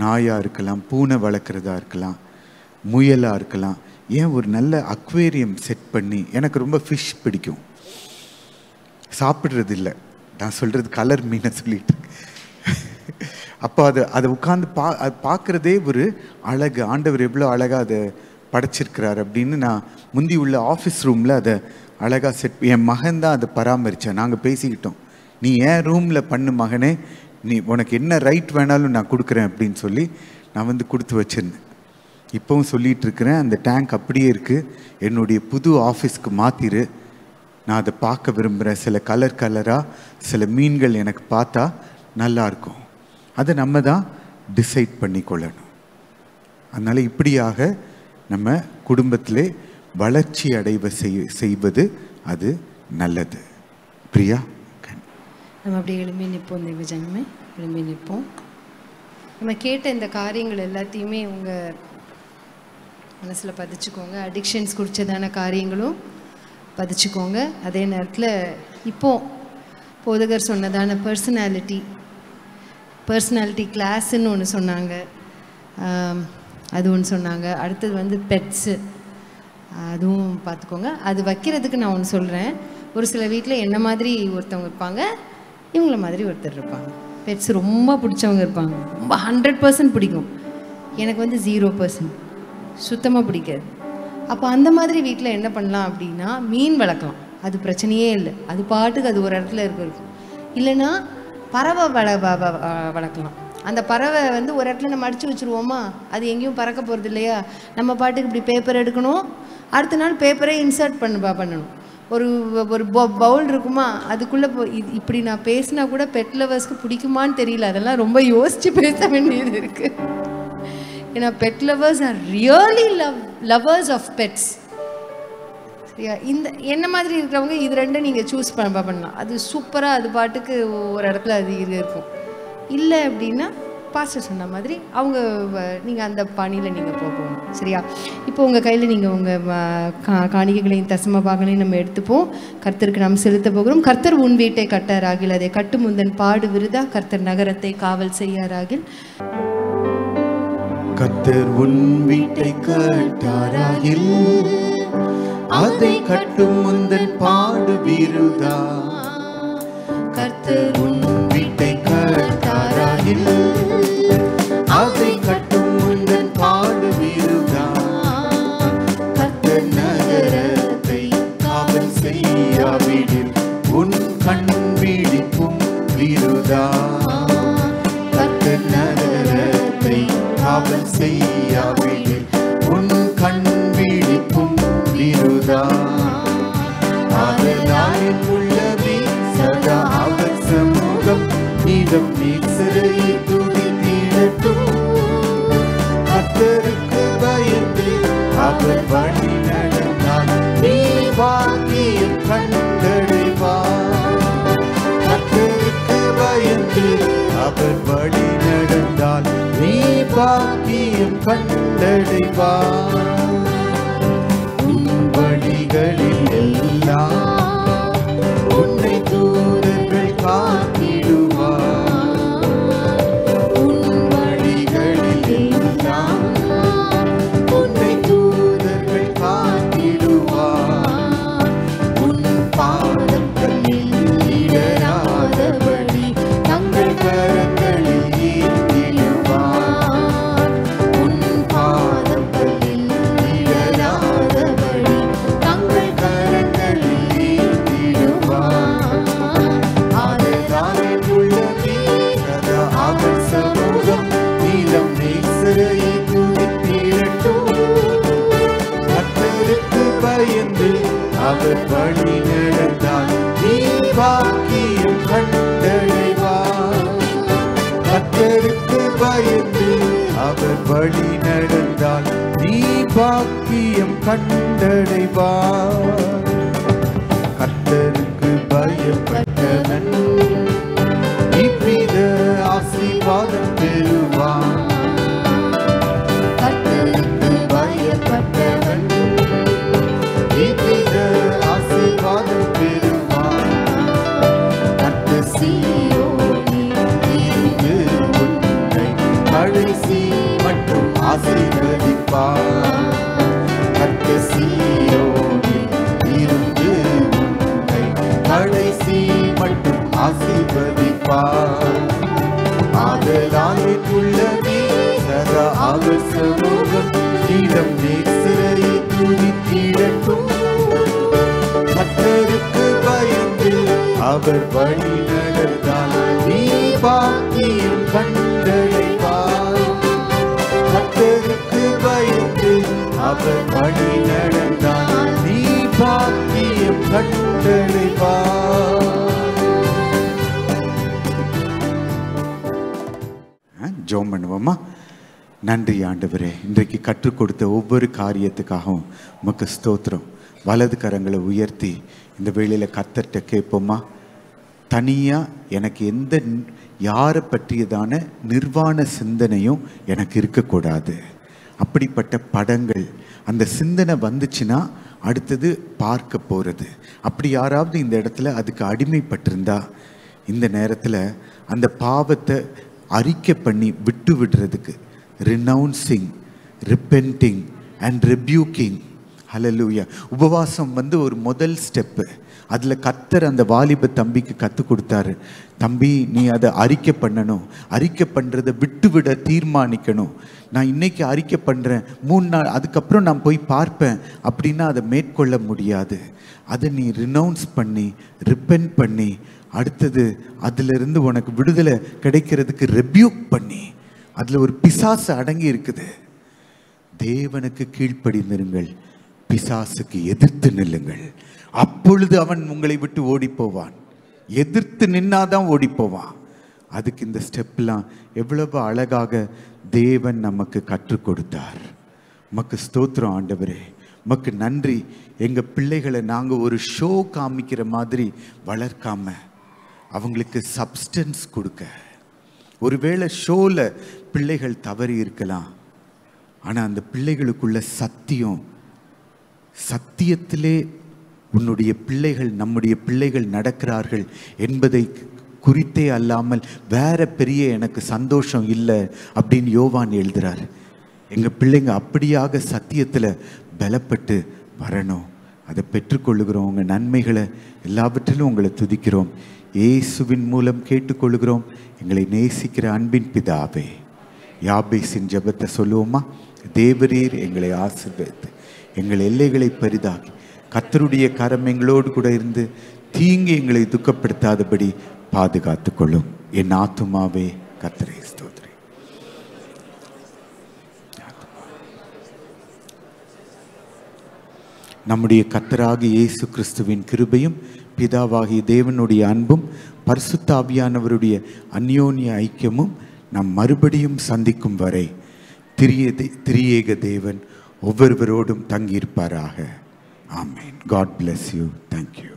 நாயாக இருக்கலாம், பூனை வளர்க்குறதா இருக்கலாம், முயலாக இருக்கலாம். ஏன் ஒரு நல்ல அக்வேரியம் செட் பண்ணி, எனக்கு ரொம்ப ஃபிஷ் பிடிக்கும், சாப்பிட்றது இல்லை, நான் சொல்கிறது கலர் மீனை சொல்லிட்டு. அப்போ அதை உட்காந்து அது பார்க்குறதே ஒரு அழகு. ஆண்டவர் எவ்வளோ அழகாக அதை படைச்சிருக்கிறார் அப்படின்னு நான் முந்தி உள்ள ஆஃபீஸ் ரூமில் அதை அழகாக செட், என் மகன் தான் அதை பராமரித்தேன். நாங்கள் பேசிக்கிட்டோம், நீ ஏன் ரூமில் பண்ணு மகனே, நீ உனக்கு என்ன ரைட் வேணாலும் நான் கொடுக்குறேன் அப்படின்னு சொல்லி நான் வந்து கொடுத்து வச்சிருந்தேன். இப்போவும் சொல்லிகிட்டு இருக்கிறேன், அந்த டேங்க் அப்படியே இருக்குது, என்னுடைய புது ஆஃபீஸ்க்கு மாற்றிரு, நான் அதை பார்க்க விரும்புகிறேன். சில கலராக சில மீன்கள் எனக்கு பார்த்தா நல்லாயிருக்கும். அதை நம்ம தான் டிசைட் பண்ணி கொள்ளணும். அதனால் இப்படியாக நம்ம குடும்பத்திலே வளர்ச்சி செய்வது அது நல்லது. பிரியா, நம்ம அப்படியே எழும்பி நிற்போம், தேவஜனமே எழும்பி நிற்போம். நம்ம கேட்ட இந்த காரியங்கள் எல்லாத்தையுமே உங்கள் மனசில் பதிச்சுக்கோங்க. அடிக்ஷன்ஸ் குறித்ததான காரியங்களும் பதிச்சுக்கோங்க. அதே நேரத்தில் இப்போது போதகர் சொன்னதான பர்சனாலிட்டி கிளாஸுன்னு ஒன்று சொன்னாங்க, அது ஒன்று சொன்னாங்க. அடுத்தது வந்து பெட்ஸு, அதுவும் பார்த்துக்கோங்க. அது வைக்கிறதுக்கு நான் ஒன்று சொல்கிறேன். ஒரு சில வீட்டில் என்ன மாதிரி ஒருத்தவங்க இருப்பாங்க, இவங்கள மாதிரி ஒருத்தர் இருப்பாங்க. பெட்ஸ் ரொம்ப பிடிச்சவங்க இருப்பாங்க, ரொம்ப 100% பிடிக்கும். எனக்கு வந்து 0% சுத்தமாக பிடிக்காது. அப்போ அந்த மாதிரி வீட்டில் என்ன பண்ணலாம் அப்படின்னா, மீன் வளர்க்கலாம், அது பிரச்சனையே இல்லை, அது பாட்டுக்கு அது ஒரு இடத்துல இருக்கும். இல்லைன்னா பறவை வளர்க்கலாம். அந்த பறவை வந்து ஒரு இடத்துல நம்ம அடித்து வச்சுருவோமா, அது எங்கேயும் பறக்க போகிறது இல்லையா, நம்ம பாட்டுக்கு இப்படி பேப்பர் எடுக்கணும், அடுத்த நாள் பேப்பரே இன்சர்ட் பண்ணணும். ஒரு பவுல் இருக்குமா, அதுக்குள்ளே இப்படி நான் பேசினா கூட பெட் லவர்ஸ்க்கு பிடிக்குமான்னு தெரியல, அதெல்லாம் ரொம்ப யோசித்து பேச வேண்டியது இருக்குது. ஏன்னா pet lovers are really lovers of pets. சரியா? என்ன மாதிரி இருக்கிறவங்க இது ரெண்டும் நீங்கள் சூஸ் பண்ணலாம். அது சூப்பராக அது பாட்டுக்கு ஒரு இடத்துல அது இருக்கும். இல்லை அப்படின்னா பாஸ்டர் சொன்ன மாதிரி நீங்கள் அந்த பாணியில் நீங்கள் போகணும். சரியா? இப்போ உங்கள் கையில் நீங்கள் உங்கள் காணிக்கைகளையும் தசம பாகங்களையும் நம்ம எடுத்துப்போம். கர்த்தருக்கு நாம் செலுத்த போகிறோம். கர்த்தர் உன் வீட்டை கட்டாராகில், அதை கட்டும் முந்தன் பாடு விருதா, கர்த்தர் நகரத்தை காவல் செய்யாராகில். கர்த்தர் உன் வீட்டை கட்டாராகில், அதை கட்டும் முந்தன் பாடு விருதா. கர்த்தர் உன் வீட்டை கட்டாராகில், அதை கட்டும் உந்தன் பாடு விருதா. கர்த்தர் நகரத்தை காவல் செய்யாவிடில் உன் கண் விழிப்பும் விருதா. கர்த்தர் நகரத்தை காவல் செய்யாவிடில் உன் கண் விழிப்பும் விருதா. ஆதலால் என் உள்ளமே சதா அவர் சமூகம் நீதம் நேசரையை துதித்திடட்டும். கர்த்தருக்கு பயந்து அவர் வழி நடந்தால் நீ பாக்கியம் கண்டடைவாய். கர்த்தருக்கு பயந்து அவர் வழி நடந்தால் நீ பாக்கியம் கண்டடைவாய். உன் வழிகளில் எல்லாம் உன்னை தூதர்கள் காத்திடுவார். உன் வழிகளில் எல்லாம் உன்னை தூதர்கள் காத்திடுவார். உன் பாதங்களில் இடராதபடி தங்கள் கரங்களில் ஏந்திடுவார். உன் பாதங்களில் இடராதபடி தங்கள் கரங்களில் ஏந்திடுவார். ஆதலால் என் உள்ளமே சதா அவர் சமூகம் நீதம் நேசரையை துதித்திடட்டும். கர்த்தருக்கு பயந்து அவர் வழி நடந்தால் நீ பாக்கியம் கண்டடைவாய். கர்த்தருக்கு பயந்து அவர் வழி நடந்தால் நீ பாக்கியம் கண்டடைவாய். கர்த்தருக்கு பயப்பட்டவன் இவ்வித ஆசீர்வாதம் பெறுவான். கர்த்தருக்கு பயப்பட்டவன் இவ்வித ஆசீர்வாதம் பெறுவான். கர்த்தர் சீயோனில் இருந்து உன்னை கடைசி மட்டும் ஆசீர்வதிப்பார். கர்த்தர் சீயோனில் இருந்து உன்னை கடைசி மட்டும் ஆசீர்வதிப்பார். ஆதலால் என் உள்ளமே சதா அவர் சமூகம் நீதம் நேசரையை துதித்திடட்டும். கர்த்தருக்கு பயந்து அவர் வழி நடந்தால் நீ பாக்கியம் கண்டடைவாய். கர்த்தருக்கு பயந்து அவர் வழி நடந்தால் நீ பாக்கியம் கண்டடைவாய். ஜெபம் பண்ணுவோமா? நன்றி ஆண்டவரே, இன்றைக்கு கற்றுக் கொடுத்த ஒவ்வொரு காரியத்துக்காகவும் உமக்கு ஸ்தோத்திரம். வலது கரங்களை உயர்த்தி இந்த வேளையில் கர்த்தர்கிட்ட கேட்போமா? தனியாக எனக்கு எந்த யாரை பற்றியதான நிர்வாண சிந்தனையும் எனக்கு இருக்கக்கூடாது. அப்படிப்பட்ட படங்கள் அந்த சிந்தனை வந்துச்சுன்னா அடுத்தது பார்க்க போகிறது. அப்படி யாராவது இந்த இடத்துல அதுக்கு அடிமைப்பட்டிருந்தா இந்த நேரத்தில் அந்த பாவத்தை அறிக்கை பண்ணி விட்டு விடுறதுக்கு ரினவுன்சிங், ரிப்பென்டிங் அண்ட் ரெபியூக்கிங். ஹல்லேலூயா. உபவாசம் ஒரு முதல் ஸ்டெப்பு. அதில் கர்த்தர் அந்த வாலிப தம்பிக்கு கற்றுக் கொடுத்தாரு. தம்பி, நீ அதை அறிக்கை பண்ணணும். அறிக்கை பண்ணுறதை விட்டுவிட தீர்மானிக்கணும். நான் இன்னைக்கு அறிக்கை பண்ணுறேன், 3 நாள் அதுக்கப்புறம் நான் போய் பார்ப்பேன் அப்படின்னா அதை மேற்கொள்ள முடியாது. அதை நீ ரினவுன்ஸ் பண்ணி ரிப்பென்ட் பண்ணி அடுத்தது அதிலிருந்து உனக்கு விடுதலை கிடைக்கிறதுக்கு ரெபியூக் பண்ணி, அதில் ஒரு பிசாசு அடங்கி இருக்குது. தேவனுக்கு கீழ்ப்படிந்திருங்கள், பிசாசுக்கு எதிர்த்து நில்லுங்கள், அப்பொழுது அவன் உங்களை விட்டு ஓடி போவான். எதிர்த்து நின்னாதான் ஓடி போவான். அதுக்கு இந்த ஸ்டெப்லாம் எவ்வளவு அழகாக தேவன் நமக்கு கற்றுக் கொடுத்தார். உமக்கு ஸ்தோத்திரம் ஆண்டவரே, உமக்கு நன்றி. எங்கள் பிள்ளைகளை நாங்கள் ஒரு ஷோ காமிக்கிற மாதிரி வளர்க்காம அவங்களுக்கு சப்ஸ்டன்ஸ் கொடுக்க. ஒருவேளை ஷோவில் பிள்ளைகள் தவறி இருக்கலாம், ஆனால் அந்த பிள்ளைகளுக்குள்ள சத்தியத்திலே உன்னுடைய பிள்ளைகள் நம்முடைய பிள்ளைகள் நடக்கிறார்கள் என்பதை குறித்தே அல்லாமல் வேற பெரிய எனக்கு சந்தோஷம் இல்லை அப்படின்னு யோவான் எழுதுறார். எங்கள் பிள்ளைங்க அப்படியாக சத்தியத்தில் பலப்பட்டு வரணும். அதை பெற்றுக்கொள்ளுகிறோம். உங்கள் நன்மைகளை எல்லாவற்றிலும் உங்களை துதிக்கிறோம். இயேசுவின் மூலம் கேட்டுக்கொள்ளுகிறோம் எங்களை நேசிக்கிற அன்பின் பிதாவே, யாபேசின் ஜெபத்தை சொல்லுவோமா? தேவரீர் எங்களை ஆசீர்வதித்து எங்கள் எல்லைகளை பெரிதாக்கி கர்த்தருடைய கரம் எங்களோடு கூட இருந்து தீங்கு எங்களை துக்கப்படுத்தாதபடி பாதுகாத்து கொள்ளும். என் ஆத்துமாவே கர்த்தரை ஸ்தோத்திரி. நம்முடைய கர்த்தராகிய இயேசு கிறிஸ்துவின் கிருபையும் பிதாவாகிய தேவனுடைய அன்பும் பரிசுத்த ஆவியானவருடைய அந்யோன்ய ஐக்கியமும் நாம் மறுபடியும் சந்திக்கும் வரை திரியேக தேவன் ஒவ்வொருவரோடும் தங்கியிருப்பாராக. ஆமென். God bless you. Thank you.